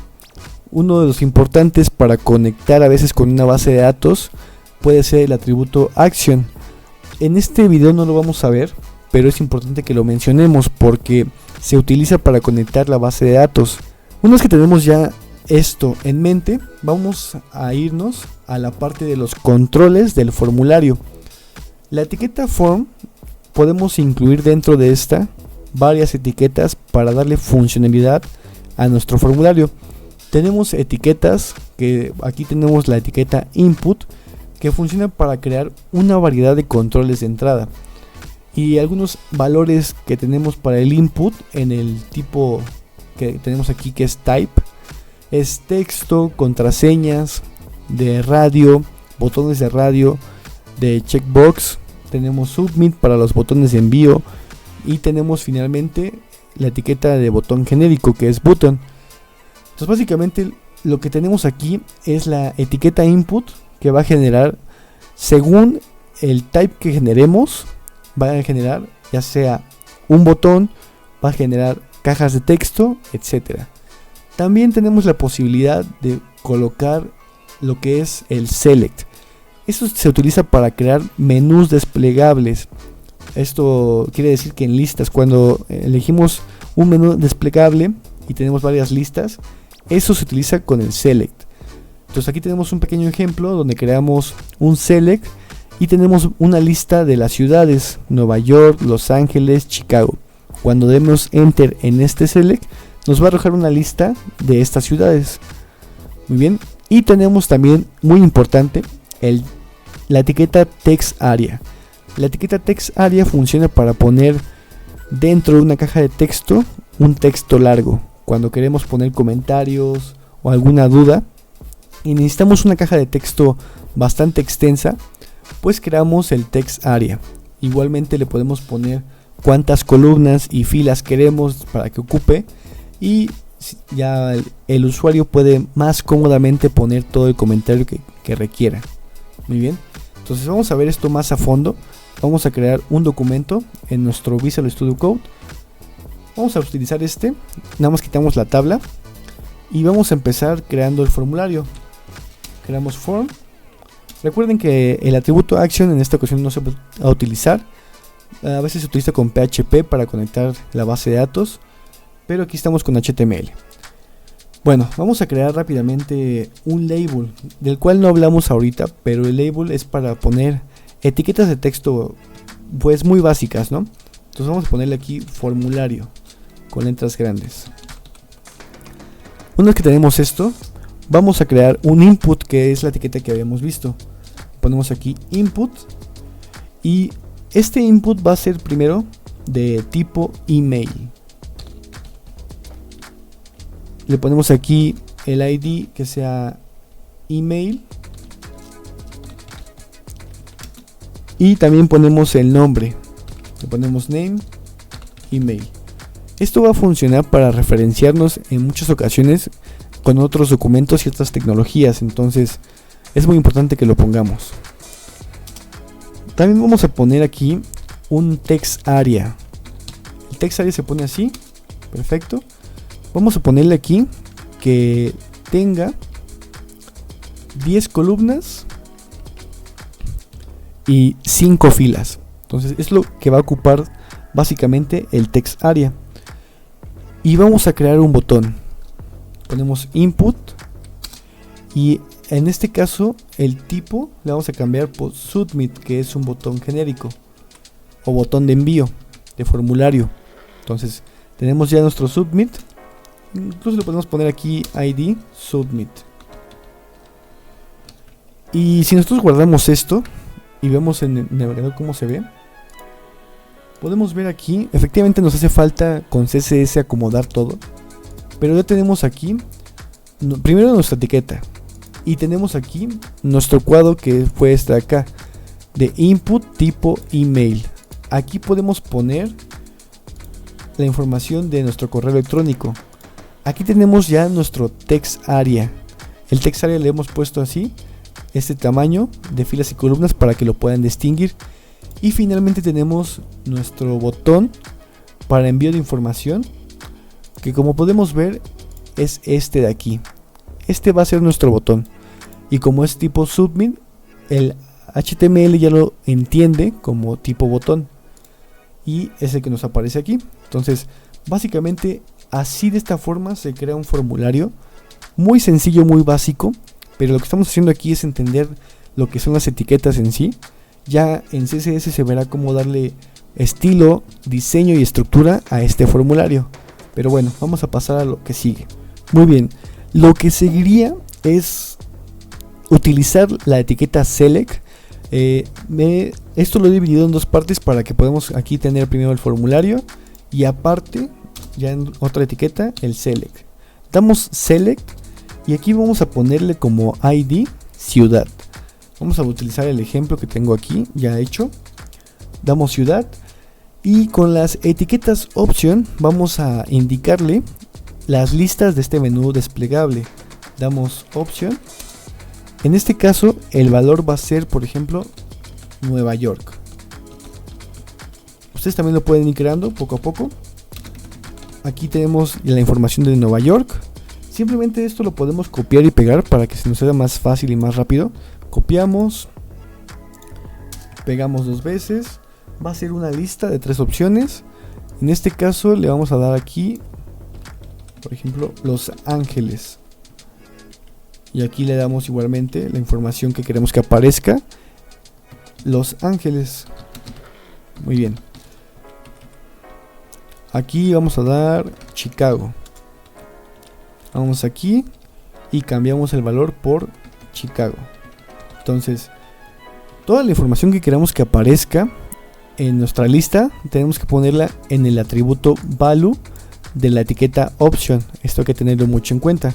[SPEAKER 1] Uno de los importantes para conectar a veces con una base de datos puede ser el atributo action. En este video no lo vamos a ver, pero es importante que lo mencionemos porque se utiliza para conectar la base de datos. Una vez que tenemos ya esto en mente, vamos a irnos a la parte de los controles del formulario. La etiqueta form podemos incluir dentro de esta varias etiquetas para darle funcionalidad a nuestro formulario. Tenemos etiquetas, que aquí tenemos la etiqueta input, que funciona para crear una variedad de controles de entrada. Y algunos valores que tenemos para el input en el tipo que tenemos aquí, que es type, es texto, contraseñas de radio, botones de radio, de checkbox. Tenemos submit para los botones de envío. Y tenemos finalmente la etiqueta de botón genérico, que es button. Entonces básicamente lo que tenemos aquí es la etiqueta input, que va a generar según el type que generemos. Va a generar ya sea un botón, va a generar cajas de texto, etcétera. También tenemos la posibilidad de colocar lo que es el select. Esto se utiliza para crear menús desplegables. Esto quiere decir que en listas, cuando elegimos un menú desplegable y tenemos varias listas, eso se utiliza con el select. Entonces aquí tenemos un pequeño ejemplo donde creamos un select y tenemos una lista de las ciudades: Nueva York, Los Ángeles, Chicago. Cuando demos enter en este select, nos va a arrojar una lista de estas ciudades. Muy bien. Y tenemos también, muy importante, la etiqueta text area. La etiqueta text area funciona para poner dentro de una caja de texto un texto largo. Cuando queremos poner comentarios o alguna duda y necesitamos una caja de texto bastante extensa, pues creamos el text area. Igualmente le podemos poner cuántas columnas y filas queremos para que ocupe, y ya el usuario puede más cómodamente poner todo el comentario que requiera. Muy bien, entonces vamos a ver esto más a fondo. Vamos a crear un documento en nuestro Visual Studio Code. Vamos a utilizar nada más quitamos la tabla y vamos a empezar creando el formulario. Creamos form. Recuerden que el atributo action en esta ocasión no se va a utilizar. A veces se utiliza con PHP para conectar la base de datos, pero aquí estamos con HTML. Bueno, vamos a crear rápidamente un label, del cual no hablamos ahorita, pero el label es para poner etiquetas de texto pues muy básicas, ¿no? Entonces vamos a ponerle aquí formulario con letras grandes. Una vez que tenemos esto, vamos a crear un input, que es la etiqueta que habíamos visto. Ponemos aquí input, y este input va a ser primero de tipo email. Le ponemos aquí el ID que sea email, y también ponemos el nombre. Le ponemos name email. Esto va a funcionar para referenciarnos en muchas ocasiones con otros documentos y otras tecnologías, entonces es muy importante que lo pongamos. También vamos a poner aquí un text area. El text area se pone así, perfecto. Vamos a ponerle aquí que tenga 10 columnas y 5 filas. Entonces es lo que va a ocupar básicamente el text area. Y vamos a crear un botón. Ponemos input, y en este caso el tipo le vamos a cambiar por submit, que es un botón genérico o botón de envío de formulario. Entonces tenemos ya nuestro submit. Incluso le podemos poner aquí ID submit. Y si nosotros guardamos esto y vemos en el navegador cómo se ve, podemos ver aquí, efectivamente nos hace falta con CSS acomodar todo, pero ya tenemos aquí primero nuestra etiqueta, y tenemos aquí nuestro cuadro que fue de acá, de input tipo email. Aquí podemos poner la información de nuestro correo electrónico. Aquí tenemos ya nuestro text area. El text area le hemos puesto así, este tamaño de filas y columnas para que lo puedan distinguir. Y finalmente tenemos nuestro botón para envío de información, que como podemos ver es este de aquí. Este va a ser nuestro botón, y como es tipo submit, el HTML ya lo entiende como tipo botón, y es el que nos aparece aquí. Entonces básicamente así, de esta forma se crea un formulario muy sencillo, muy básico, pero lo que estamos haciendo aquí es entender lo que son las etiquetas en sí. Ya en CSS se verá cómo darle estilo, diseño y estructura a este formulario. Pero bueno, vamos a pasar a lo que sigue. Muy bien, lo que seguiría es utilizar la etiqueta select. Esto lo he dividido en dos partes para que podamos aquí tener primero el formulario y aparte, ya en otra etiqueta, el select. Damos select y aquí vamos a ponerle como ID ciudad. Vamos a utilizar el ejemplo que tengo aquí ya hecho. Damos ciudad, y con las etiquetas option vamos a indicarle las listas de este menú desplegable. Damos option. En este caso el valor va a ser, por ejemplo, Nueva York. Ustedes también lo pueden ir creando poco a poco. Aquí tenemos la información de Nueva York. Simplemente esto lo podemos copiar y pegar para que se nos haga más fácil y más rápido. Copiamos, pegamos dos veces, va a ser una lista de 3 opciones. En este caso le vamos a dar aquí, por ejemplo, Los Ángeles, y aquí le damos igualmente la información que queremos que aparezca, Los Ángeles. Muy bien, aquí vamos a dar Chicago. Vamos aquí y cambiamos el valor por Chicago. Entonces, toda la información que queramos que aparezca en nuestra lista tenemos que ponerla en el atributo value de la etiqueta option. Esto hay que tenerlo mucho en cuenta.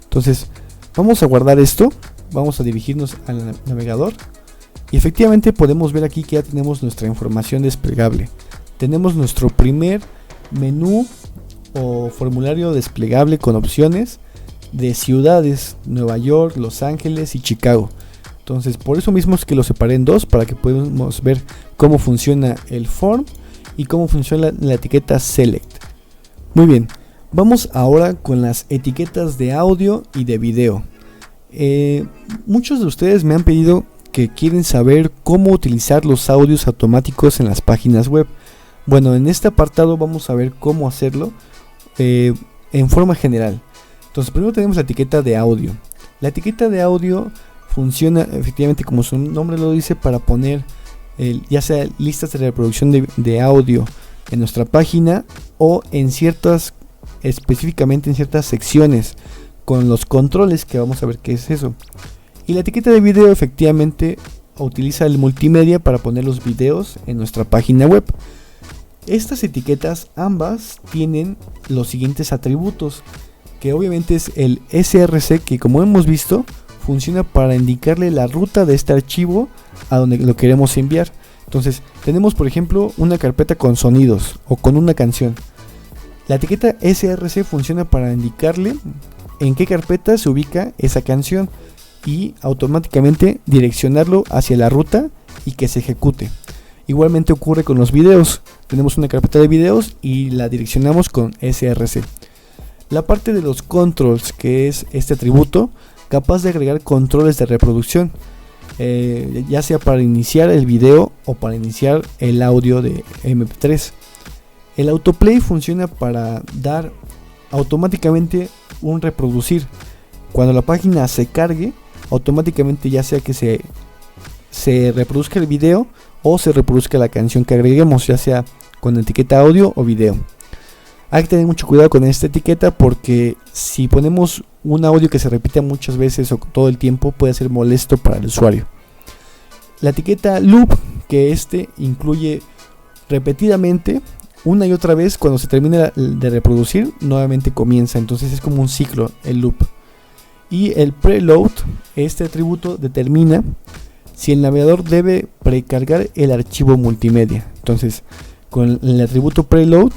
[SPEAKER 1] Entonces vamos a guardar esto, vamos a dirigirnos al navegador y efectivamente podemos ver aquí que ya tenemos nuestra información desplegable. Tenemos nuestro primer menú o formulario desplegable con opciones de ciudades: Nueva York, Los Ángeles y Chicago. Entonces por eso mismo es que lo separé en dos, para que podamos ver cómo funciona el form y cómo funciona la etiqueta select. Muy bien, vamos ahora con las etiquetas de audio y de video. Muchos de ustedes me han pedido que quieren saber cómo utilizar los audios automáticos en las páginas web. Bueno, en este apartado vamos a ver cómo hacerlo en forma general. Entonces primero tenemos la etiqueta de audio. La etiqueta de audio funciona efectivamente, como su nombre lo dice, para poner ya sea listas de reproducción de audio en nuestra página o en ciertas, específicamente en ciertas secciones con los controles, que vamos a ver qué es eso. Y la etiqueta de video efectivamente utiliza el multimedia para poner los videos en nuestra página web. Estas etiquetas ambas tienen los siguientes atributos, que obviamente es el src, que como hemos visto funciona para indicarle la ruta de este archivo a donde lo queremos enviar. Entonces tenemos por ejemplo una carpeta con sonidos o con una canción. La etiqueta src funciona para indicarle en qué carpeta se ubica esa canción y automáticamente direccionarlo hacia la ruta y que se ejecute. Igualmente ocurre con los videos. Tenemos una carpeta de videos y la direccionamos con src. La parte de los controls, que es este atributo capaz de agregar controles de reproducción, ya sea para iniciar el video o para iniciar el audio de MP3. El autoplay funciona para dar automáticamente un reproducir. Cuando la página se cargue, automáticamente ya sea que se reproduzca el video o se reproduzca la canción que agreguemos, ya sea con etiqueta audio o video. Hay que tener mucho cuidado con esta etiqueta, porque si ponemos un audio que se repite muchas veces o todo el tiempo, puede ser molesto para el usuario. La etiqueta loop, que incluye repetidamente una y otra vez, cuando se termina de reproducir, nuevamente comienza. Entonces es como un ciclo el loop. Y el preload, este atributo determina si el navegador debe precargar el archivo multimedia. Entonces con el atributo preload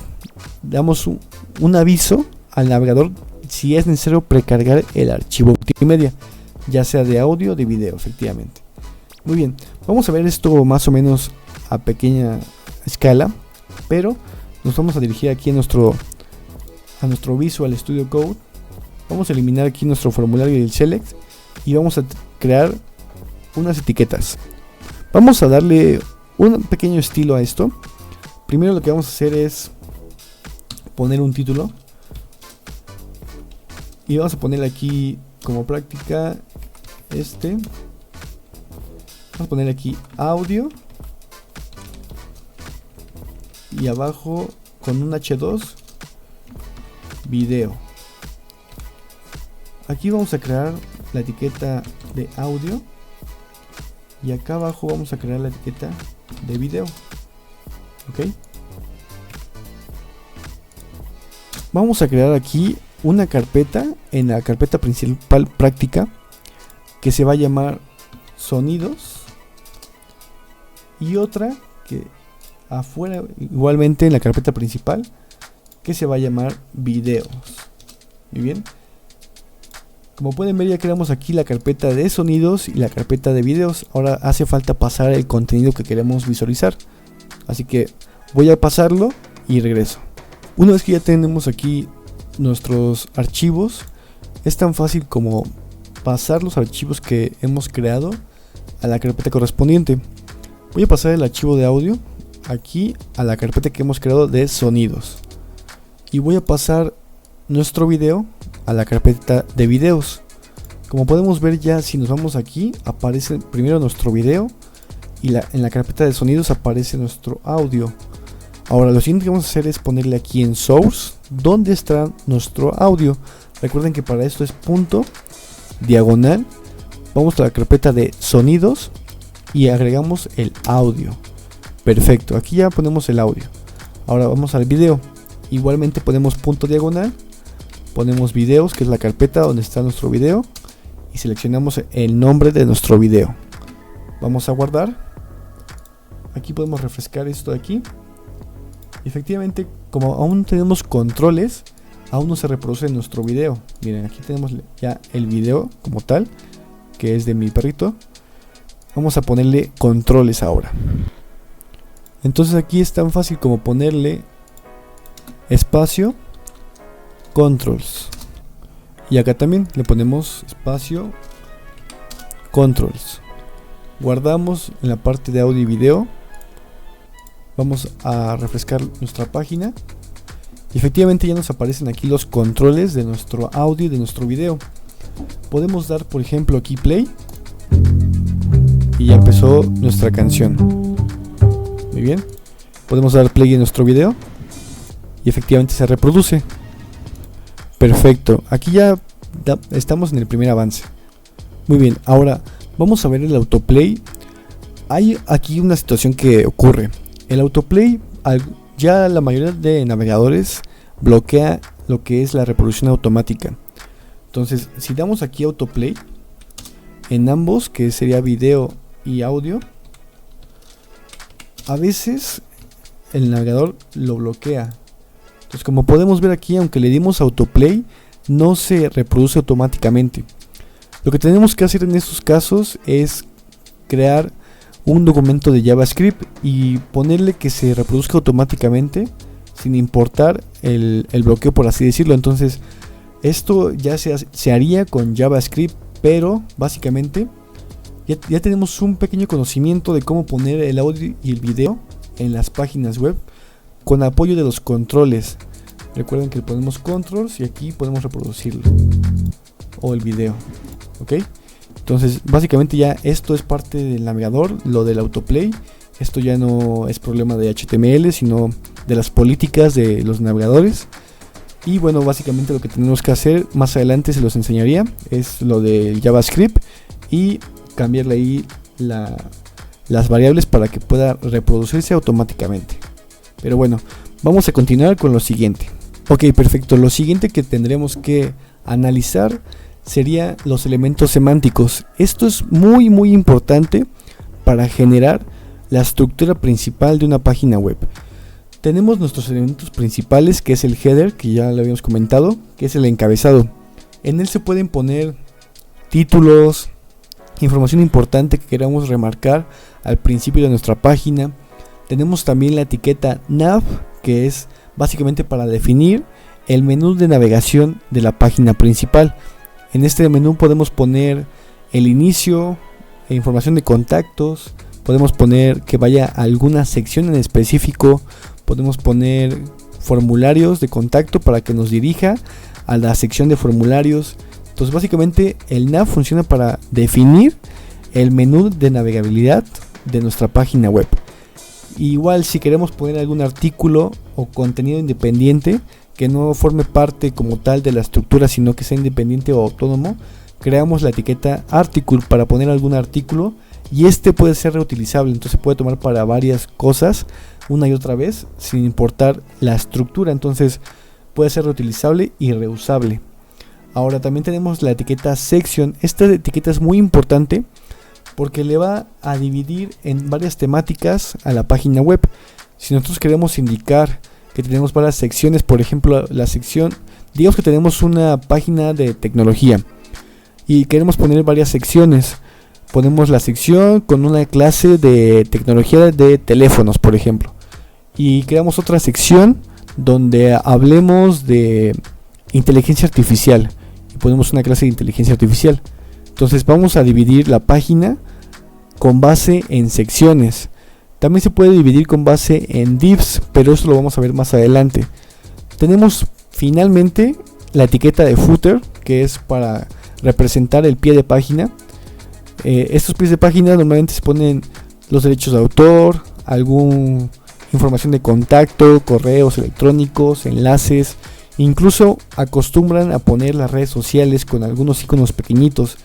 [SPEAKER 1] damos un aviso al navegador si es necesario precargar el archivo multimedia, ya sea de audio o de video, efectivamente. Muy bien, vamos a ver esto más o menos a pequeña escala, pero nos vamos a dirigir aquí a nuestro Visual Studio Code. Vamos a eliminar aquí nuestro formulario del select y vamos a crear unas etiquetas. Vamos a darle un pequeño estilo a esto. Primero lo que vamos a hacer es poner un título y vamos a poner aquí como práctica vamos a poner aquí audio y abajo con un H2 video. Aquí vamos a crear la etiqueta de audio y acá abajo vamos a crear la etiqueta de video. Ok, vamos a crear aquí una carpeta en la carpeta principal práctica que se va a llamar sonidos, y otra que afuera igualmente en la carpeta principal que se va a llamar videos. Muy bien, como pueden ver ya creamos aquí la carpeta de sonidos y la carpeta de videos. Ahora hace falta pasar el contenido que queremos visualizar, así que voy a pasarlo y regreso. Una vez que ya tenemos aquí nuestros archivos, es tan fácil como pasar los archivos que hemos creado a la carpeta correspondiente. Voy a pasar el archivo de audio aquí a la carpeta que hemos creado de sonidos, y voy a pasar nuestro video a la carpeta de videos. Como podemos ver, ya si nos vamos aquí aparece primero nuestro video y en la carpeta de sonidos aparece nuestro audio. Ahora lo siguiente que vamos a hacer es ponerle aquí en source donde está nuestro audio. Recuerden que para esto es punto diagonal, vamos a la carpeta de sonidos y agregamos el audio. Perfecto, aquí ya ponemos el audio. Ahora vamos al video. Igualmente ponemos punto diagonal, ponemos videos, que es la carpeta donde está nuestro video, y seleccionamos el nombre de nuestro video. Vamos a guardar. Aquí podemos refrescar esto de aquí. Efectivamente, como aún tenemos controles, aún no se reproduce nuestro video. Miren, aquí tenemos ya el video como tal, que es de mi perrito. Vamos a ponerle controles ahora. Entonces aquí es tan fácil como ponerle espacio controls, y acá también le ponemos espacio controls. Guardamos en la parte de audio y video. Vamos a refrescar nuestra página y efectivamente ya nos aparecen aquí los controles de nuestro audio y de nuestro video. Podemos dar, por ejemplo, aquí play y ya empezó nuestra canción. Muy bien, podemos dar play en nuestro video y efectivamente se reproduce. Perfecto, aquí ya estamos en el primer avance. Muy bien, ahora vamos a ver el autoplay. Hay aquí una situación que ocurre. El autoplay, ya la mayoría de navegadores bloquea lo que es la reproducción automática. Entonces, si damos aquí autoplay en ambos, que sería video y audio, a veces el navegador lo bloquea. Entonces, como podemos ver aquí, aunque le dimos autoplay, no se reproduce automáticamente. Lo que tenemos que hacer en estos casos es crear un documento de JavaScript y ponerle que se reproduzca automáticamente sin importar el bloqueo, por así decirlo. Entonces, esto ya se haría con JavaScript, pero básicamente ya tenemos un pequeño conocimiento de cómo poner el audio y el video en las páginas web con apoyo de los controles. Recuerden que le ponemos controls y aquí podemos reproducirlo o el video, ¿ok? Entonces básicamente ya esto es parte del navegador, lo del autoplay. Esto ya no es problema de HTML, sino de las políticas de los navegadores. Y bueno, básicamente lo que tenemos que hacer más adelante, se los enseñaría, es lo del JavaScript y cambiarle ahí las variables para que pueda reproducirse automáticamente. Pero bueno, vamos a continuar con lo siguiente. Ok, perfecto. Lo siguiente que tendremos que analizar sería los elementos semánticos. Esto es muy importante para generar la estructura principal de una página web. Tenemos nuestros elementos principales, que es el header, que ya lo habíamos comentado, que es el encabezado. En él se pueden poner títulos, información importante que queramos remarcar al principio de nuestra página. Tenemos también la etiqueta nav, que es básicamente para definir el menú de navegación de la página principal. En este menú podemos poner el inicio, información de contactos, podemos poner que vaya a alguna sección en específico, podemos poner formularios de contacto para que nos dirija a la sección de formularios. Entonces básicamente el nav funciona para definir el menú de navegabilidad de nuestra página web. Igual si queremos poner algún artículo o contenido independiente que no forme parte como tal de la estructura, sino que sea independiente o autónomo, creamos la etiqueta article para poner algún artículo, y este puede ser reutilizable. Entonces se puede tomar para varias cosas una y otra vez sin importar la estructura. Entonces puede ser reutilizable y reusable. Ahora también tenemos la etiqueta section. Esta etiqueta es muy importante porque le va a dividir en varias temáticas a la página web. Si nosotros queremos indicar que tenemos varias secciones, por ejemplo la sección, digamos que tenemos una página de tecnología y queremos poner varias secciones, ponemos la sección con una clase de tecnología de teléfonos, por ejemplo, y creamos otra sección donde hablemos de inteligencia artificial y ponemos una clase de inteligencia artificial. Entonces vamos a dividir la página con base en secciones. También se puede dividir con base en divs, pero eso lo vamos a ver más adelante. Tenemos finalmente la etiqueta de footer, que es para representar el pie de página. Estos pies de página normalmente se ponen los derechos de autor, alguna información de contacto, correos electrónicos, enlaces Incluso acostumbran a poner las redes sociales con algunos iconos pequeñitos.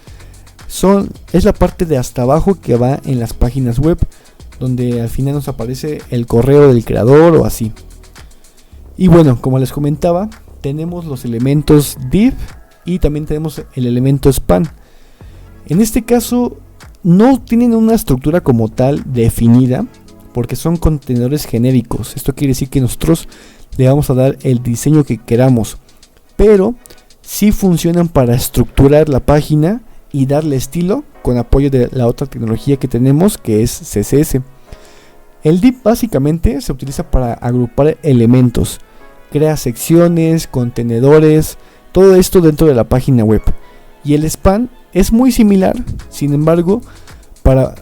[SPEAKER 1] Es la parte de hasta abajo que va en las páginas web, donde al final nos aparece el correo del creador o así. Y bueno, como les comentaba, tenemos los elementos div y también tenemos el elemento span. En este caso no tienen una estructura como tal definida, porque son contenedores genéricos. Esto quiere decir que nosotros le vamos a dar el diseño que queramos, pero sí funcionan para estructurar la página y darle estilo con apoyo de la otra tecnología que tenemos, que es CSS. El div básicamente se utiliza para agrupar elementos, crea secciones, contenedores, todo esto dentro de la página web. Y el span es muy similar, sin embargo,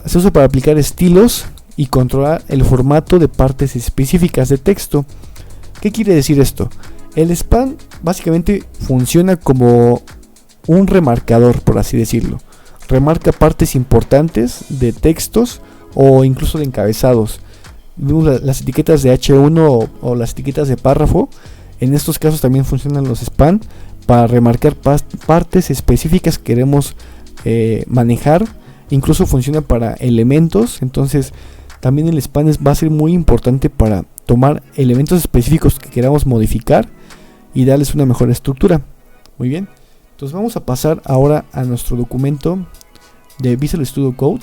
[SPEAKER 1] se usa para aplicar estilos y controlar el formato de partes específicas de texto. ¿Qué quiere decir esto? El span básicamente funciona como un remarcador, por así decirlo. Remarca partes importantes de textos o incluso de encabezados. Las etiquetas de H1 o las etiquetas de párrafo. En estos casos también funcionan los span para remarcar partes específicas que queremos manejar. Incluso funciona para elementos. Entonces también el span va a ser muy importante para tomar elementos específicos que queramos modificar y darles una mejor estructura. Muy bien, entonces vamos a pasar ahora a nuestro documento de Visual Studio Code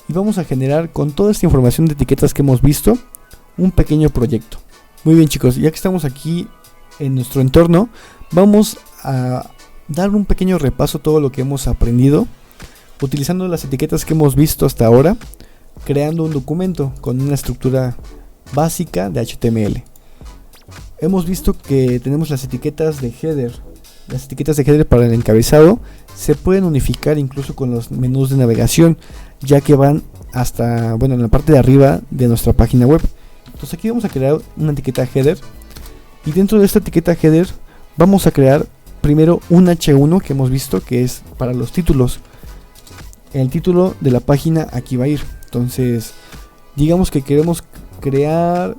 [SPEAKER 1] y vamos a generar, con toda esta información de etiquetas que hemos visto, un pequeño proyecto. Muy bien, chicos, ya que estamos aquí en nuestro entorno, vamos a dar un pequeño repaso a todo lo que hemos aprendido utilizando las etiquetas que hemos visto hasta ahora, creando un documento con una estructura básica de HTML. Hemos visto que tenemos las etiquetas de header. Las etiquetas de header para el encabezado se pueden unificar incluso con los menús de navegación, ya que van hasta, en la parte de arriba de nuestra página web. Entonces aquí vamos a crear una etiqueta header, y dentro de esta etiqueta header vamos a crear primero un H1 que hemos visto, que es para los títulos. El título de la página aquí va a ir. Entonces digamos que queremos crear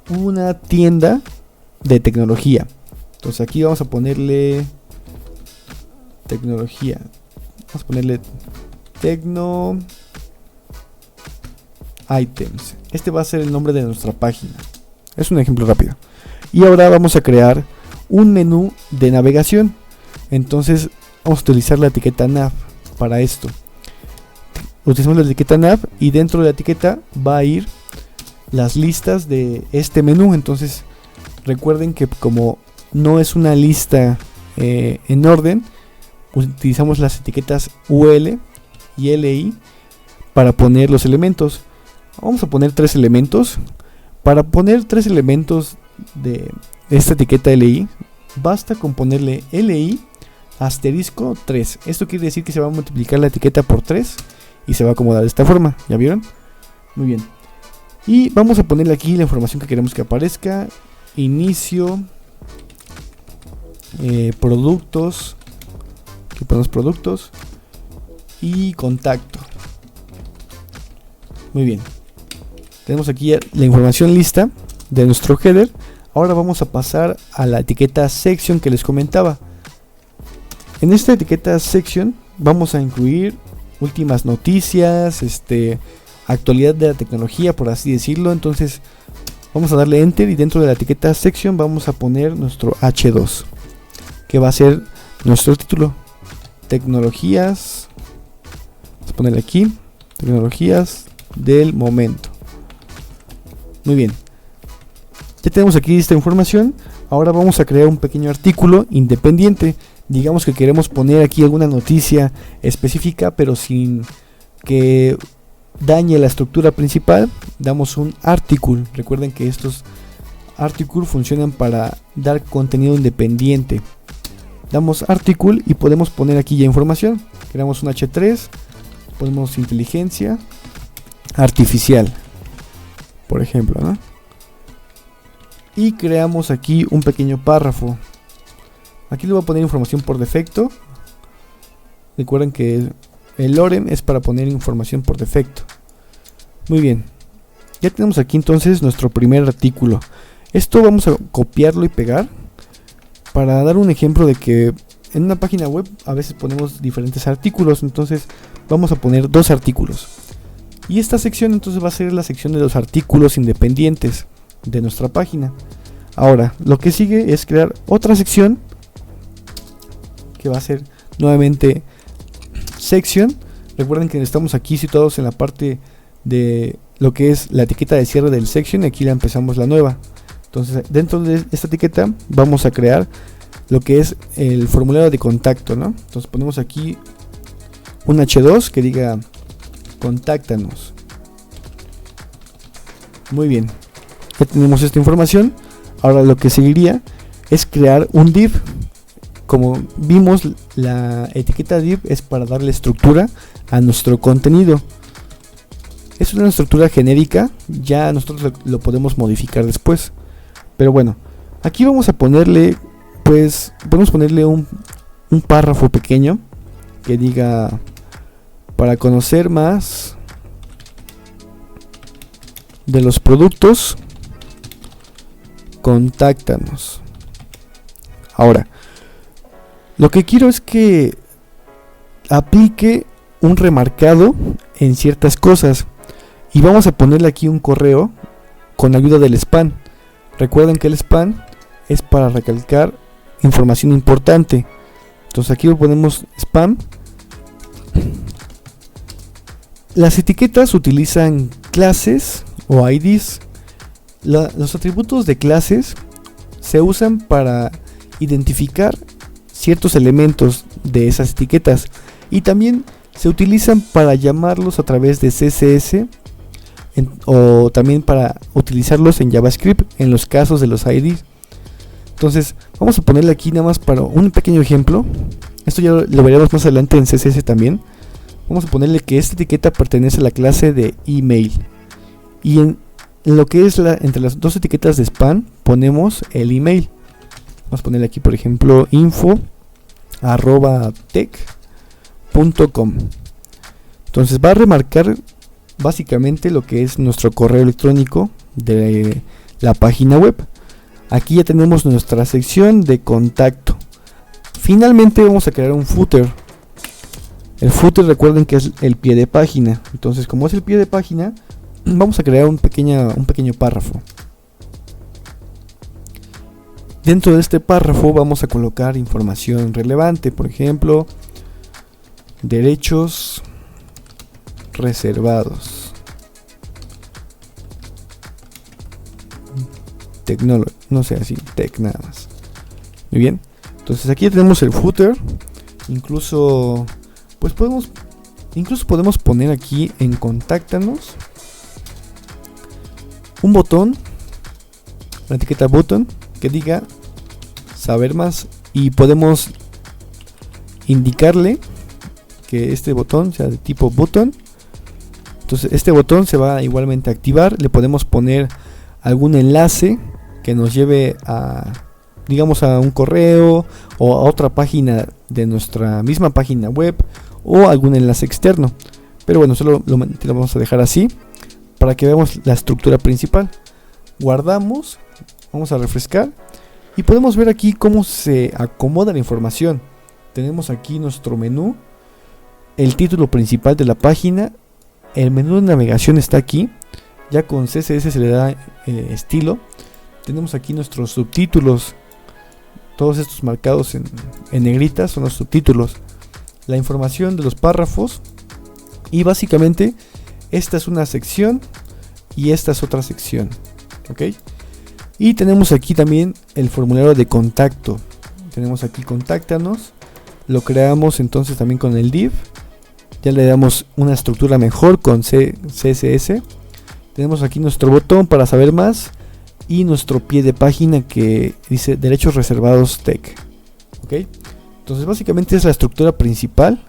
[SPEAKER 1] una tienda de tecnología. Entonces aquí vamos a ponerle tecnología. Vamos a ponerle Tecno Items. Este va a ser el nombre de nuestra página. Es un ejemplo rápido. Y ahora vamos a crear un menú de navegación. Entonces vamos a utilizar la etiqueta nav para esto. Utilizamos la etiqueta nav y dentro de la etiqueta va a ir las listas de este menú. Entonces recuerden que como no es una lista en orden, utilizamos las etiquetas UL y LI para poner los elementos. Vamos a poner 3 elementos. Para poner 3 elementos de esta etiqueta LI, basta con ponerle LI asterisco 3. Esto quiere decir que se va a multiplicar la etiqueta por 3 y se va a acomodar de esta forma. ¿Ya vieron? Muy bien. Y vamos a ponerle aquí la información que queremos que aparezca. Inicio, productos, aquí ponemos productos y contacto. Muy bien, tenemos aquí la información lista de nuestro header. Ahora vamos a pasar a la etiqueta section que les comentaba. En esta etiqueta section vamos a incluir últimas noticias, actualidad de la tecnología, por así decirlo. Entonces vamos a darle enter y dentro de la etiqueta section vamos a poner nuestro H2, que va a ser nuestro título. Tecnologías, vamos a ponerle aquí, tecnologías del momento. Muy bien, ya tenemos aquí esta información. Ahora vamos a crear un pequeño artículo independiente. Digamos que queremos poner aquí alguna noticia específica, pero sin que dañe la estructura principal. Damos un article. Recuerden que estos articles funcionan para dar contenido independiente. Damos article y podemos poner aquí ya información. Creamos un H3, ponemos inteligencia artificial, por ejemplo, ¿no? Y creamos aquí un pequeño párrafo. Aquí le voy a poner información por defecto. Recuerden que el lorem es para poner información por defecto. Muy bien, ya tenemos aquí entonces nuestro primer artículo. Esto vamos a copiarlo y pegar para dar un ejemplo de que en una página web a veces ponemos diferentes artículos, entonces vamos a poner 2 artículos. Y esta sección entonces va a ser la sección de los artículos independientes de nuestra página. Ahora, lo que sigue es crear otra sección que va a ser nuevamente section. Recuerden que estamos aquí situados en la parte de lo que es la etiqueta de cierre del section, y aquí la empezamos la nueva. Entonces, dentro de esta etiqueta vamos a crear lo que es el formulario de contacto, ¿no? Entonces ponemos aquí un H2 que diga contáctanos. Muy bien, ya tenemos esta información. Ahora lo que seguiría es crear un div. Como vimos, la etiqueta div es para darle estructura a nuestro contenido. Es una estructura genérica, ya nosotros lo podemos modificar después. Pero bueno, aquí vamos a ponerle, pues, podemos ponerle un párrafo pequeño que diga: para conocer más de los productos, contáctanos. Ahora, lo que quiero es que aplique un remarcado en ciertas cosas, y vamos a ponerle aquí un correo con ayuda del spam. Recuerden que el spam es para recalcar información importante. Entonces aquí ponemos spam. Las etiquetas utilizan clases o IDs. Los atributos de clases se usan para identificar ciertos elementos de esas etiquetas, y también se utilizan para llamarlos a través de CSS o también para utilizarlos en JavaScript en los casos de los IDs. Entonces vamos a ponerle aquí nada más para un pequeño ejemplo. Esto ya lo veremos más adelante en CSS también. Vamos a ponerle que esta etiqueta pertenece a la clase de email, y en lo que es entre las dos etiquetas de spam ponemos el email. Vamos a ponerle aquí, por ejemplo, info@tech.com. Entonces va a remarcar básicamente lo que es nuestro correo electrónico de la página web. Aquí ya tenemos nuestra sección de contacto. Finalmente vamos a crear un footer. El footer, recuerden que es el pie de página. Entonces, como es el pie de página, vamos a crear un pequeño párrafo. Dentro de este párrafo vamos a colocar información relevante, por ejemplo, derechos reservados, no sé, así, tech nada más. Muy bien, entonces aquí tenemos el footer. Incluso podemos poner aquí en contáctanos un botón, la etiqueta button, que diga saber más, y podemos indicarle que este botón sea de tipo button. Entonces este botón se va igualmente a activar. Le podemos poner algún enlace que nos lleve a, digamos, a un correo o a otra página de nuestra misma página web, o algún enlace externo. Pero bueno, solo lo vamos a dejar así para que veamos la estructura principal. Guardamos, vamos a refrescar y podemos ver aquí cómo se acomoda la información. Tenemos aquí nuestro menú, el título principal de la página, el menú de navegación está aquí, ya con CSS se le da estilo. Tenemos aquí nuestros subtítulos, todos estos marcados en negritas son los subtítulos, la información de los párrafos, y básicamente esta es una sección y esta es otra sección, ¿ok? Y tenemos aquí también el formulario de contacto. Tenemos aquí contáctanos, lo creamos entonces también con el div, ya le damos una estructura mejor con CSS. Tenemos aquí nuestro botón para saber más y nuestro pie de página que dice derechos reservados tech, ¿ok? Entonces básicamente es la estructura principal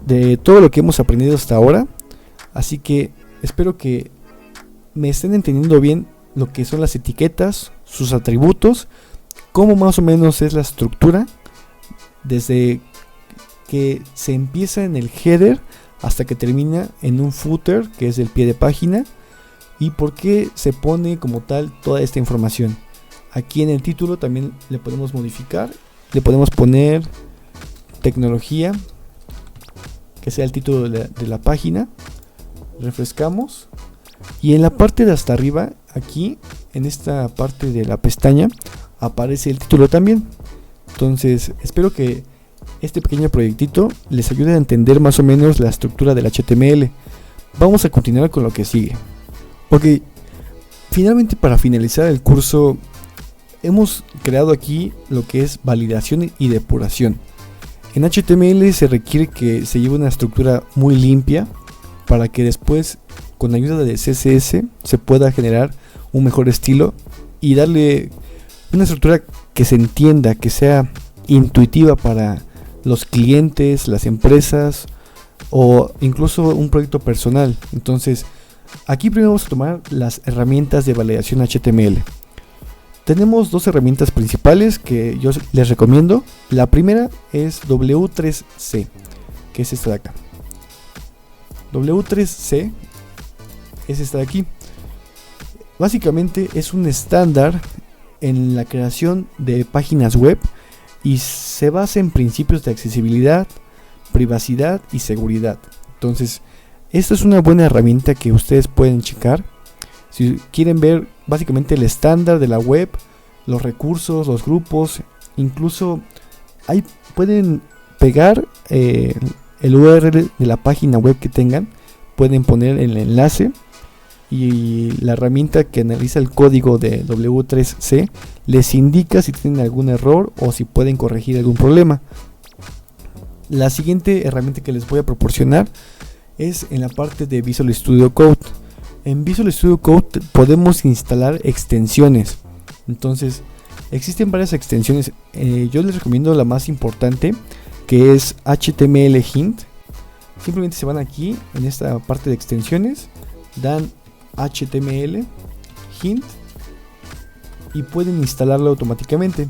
[SPEAKER 1] de todo lo que hemos aprendido hasta ahora. Así que espero que me estén entendiendo bien lo que son las etiquetas, sus atributos, cómo más o menos es la estructura desde que se empieza en el header hasta que termina en un footer, que es el pie de página, y por qué se pone como tal toda esta información. Aquí en el título también le podemos modificar, le podemos poner tecnología, que sea el título de la página. Refrescamos y en la parte de hasta arriba, aquí en esta parte de la pestaña, aparece el título también. Entonces espero que este pequeño proyectito les ayude a entender más o menos la estructura del HTML. Vamos a continuar con lo que sigue. Ok, finalmente, para finalizar el curso, hemos creado aquí lo que es validación y depuración. En HTML se requiere que se lleve una estructura muy limpia para que después, con ayuda de CSS, se pueda generar un mejor estilo y darle una estructura que se entienda, que sea intuitiva para los clientes, las empresas o incluso un proyecto personal. Entonces, aquí primero vamos a tomar las herramientas de validación HTML. Tenemos dos herramientas principales que yo les recomiendo. La primera es W3C, que es esta de acá. W3C es esta de aquí. Básicamente es un estándar en la creación de páginas web y se basa en principios de accesibilidad, privacidad y seguridad. Entonces, esta es una buena herramienta que ustedes pueden checar si quieren ver básicamente el estándar de la web, los recursos, los grupos. Incluso ahí pueden pegar el URL de la página web que tengan, pueden poner el enlace y la herramienta que analiza el código de W3C les indica si tienen algún error o si pueden corregir algún problema. La siguiente herramienta que les voy a proporcionar es en la parte de Visual Studio Code. En Visual Studio Code podemos instalar extensiones. Entonces existen varias extensiones. Yo les recomiendo la más importante, que es HTML Hint. Simplemente se van aquí en esta parte de extensiones, dan HTML Hint y pueden instalarlo automáticamente.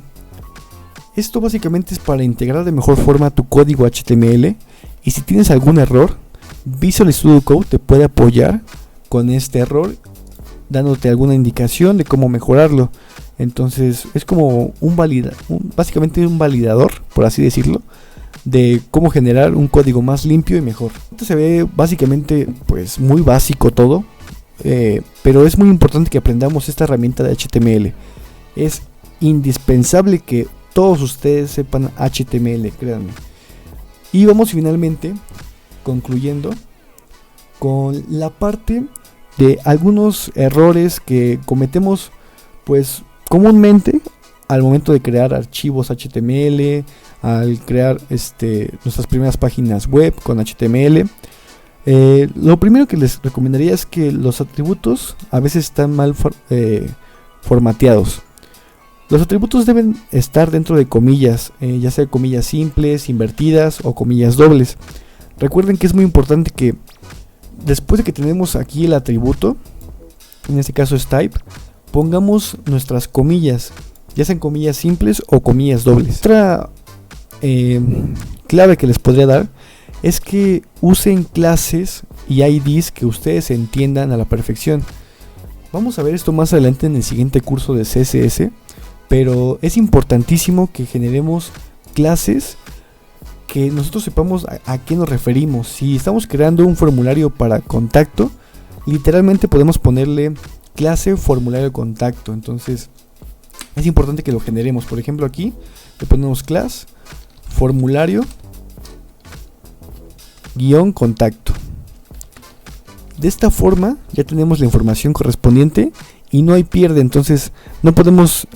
[SPEAKER 1] Esto básicamente es para integrar de mejor forma tu código HTML, y si tienes algún error, Visual Studio Code te puede apoyar con este error, dándote alguna indicación de cómo mejorarlo. Entonces es como básicamente un validador, por así decirlo, de cómo generar un código más limpio y mejor. Esto se ve básicamente pues muy básico todo, pero es muy importante que aprendamos esta herramienta de HTML. Es indispensable que todos ustedes sepan HTML, créanme. Y vamos finalmente concluyendo con la parte de algunos errores que cometemos pues comúnmente al momento de crear archivos HTML, al crear nuestras primeras páginas web con HTML. Lo primero que les recomendaría es que los atributos a veces están mal formateados. Los atributos deben estar dentro de comillas, ya sea comillas simples, invertidas o comillas dobles. Recuerden que es muy importante que después de que tenemos aquí el atributo, en este caso es type, pongamos nuestras comillas, ya sean comillas simples o comillas dobles. Otra clave que les podría dar es que usen clases y IDs que ustedes entiendan a la perfección. Vamos a ver esto más adelante en el siguiente curso de CSS, pero es importantísimo que generemos clases que nosotros sepamos a qué nos referimos. Si estamos creando un formulario para contacto, literalmente podemos ponerle clase formulario contacto. Entonces es importante que lo generemos. Por ejemplo, aquí le ponemos class formulario guión contacto. De esta forma ya tenemos la información correspondiente y no hay pierde. Entonces no podemos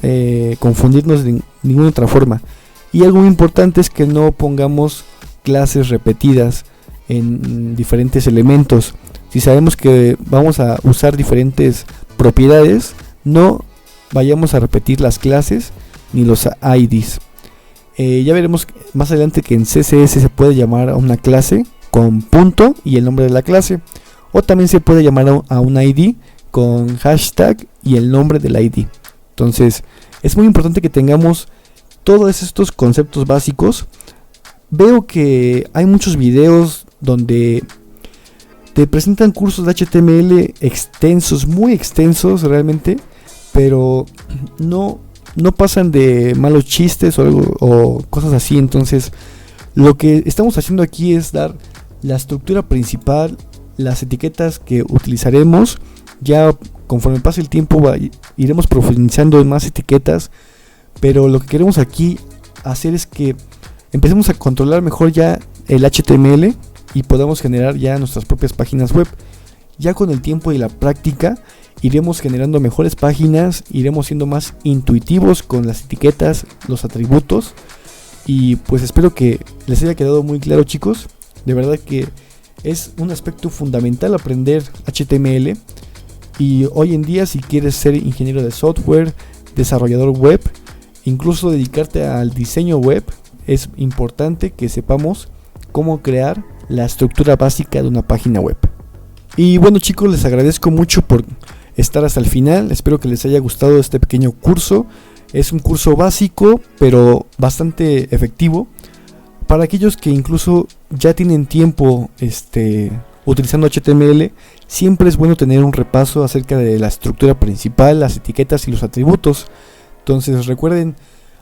[SPEAKER 1] confundirnos de ninguna otra forma. Y algo muy importante es que no pongamos clases repetidas en diferentes elementos. Si sabemos que vamos a usar diferentes propiedades, no vayamos a repetir las clases ni los IDs. Ya veremos más adelante que en CSS se puede llamar a una clase con punto y el nombre de la clase, o también se puede llamar a un ID con hashtag y el nombre del ID. Entonces es muy importante que tengamos todos estos conceptos básicos. Veo que hay muchos videos donde te presentan cursos de HTML extensos, muy extensos realmente, pero no no pasan de malos chistes o algo, o cosas así. Entonces lo que estamos haciendo aquí es dar la estructura principal, las etiquetas que utilizaremos. Ya conforme pase el tiempo iremos profundizando en más etiquetas, pero lo que queremos aquí hacer es que empecemos a controlar mejor ya el HTML y podamos generar ya nuestras propias páginas web. Ya con el tiempo y la práctica iremos generando mejores páginas, iremos siendo más intuitivos con las etiquetas, los atributos, y pues espero que les haya quedado muy claro, chicos. De verdad que es un aspecto fundamental aprender HTML, y hoy en día si quieres ser ingeniero de software, desarrollador web, incluso dedicarte al diseño web, es importante que sepamos cómo crear la estructura básica de una página web. Y bueno, chicos, les agradezco mucho por estar hasta el final. Espero que les haya gustado este pequeño curso. Es un curso básico pero bastante efectivo para aquellos que incluso ya tienen tiempo utilizando HTML. Siempre es bueno tener un repaso acerca de la estructura principal, las etiquetas y los atributos. Entonces recuerden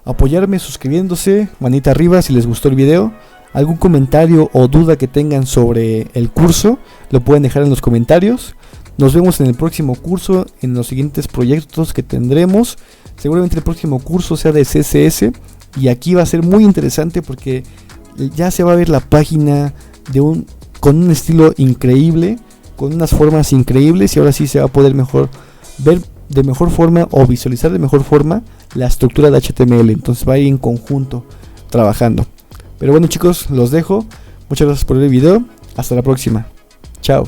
[SPEAKER 1] apoyarme suscribiéndose, manita arriba si les gustó el video. Algún comentario o duda que tengan sobre el curso lo pueden dejar en los comentarios. Nos vemos en el próximo curso, en los siguientes proyectos que tendremos. Seguramente el próximo curso sea de CSS, y aquí va a ser muy interesante porque ya se va a ver la página con un estilo increíble, con unas formas increíbles, y ahora sí se va a poder ver de mejor forma o visualizar de mejor forma la estructura de HTML. Entonces va a ir en conjunto trabajando. Pero bueno, chicos, los dejo. Muchas gracias por el video. Hasta la próxima. Chao.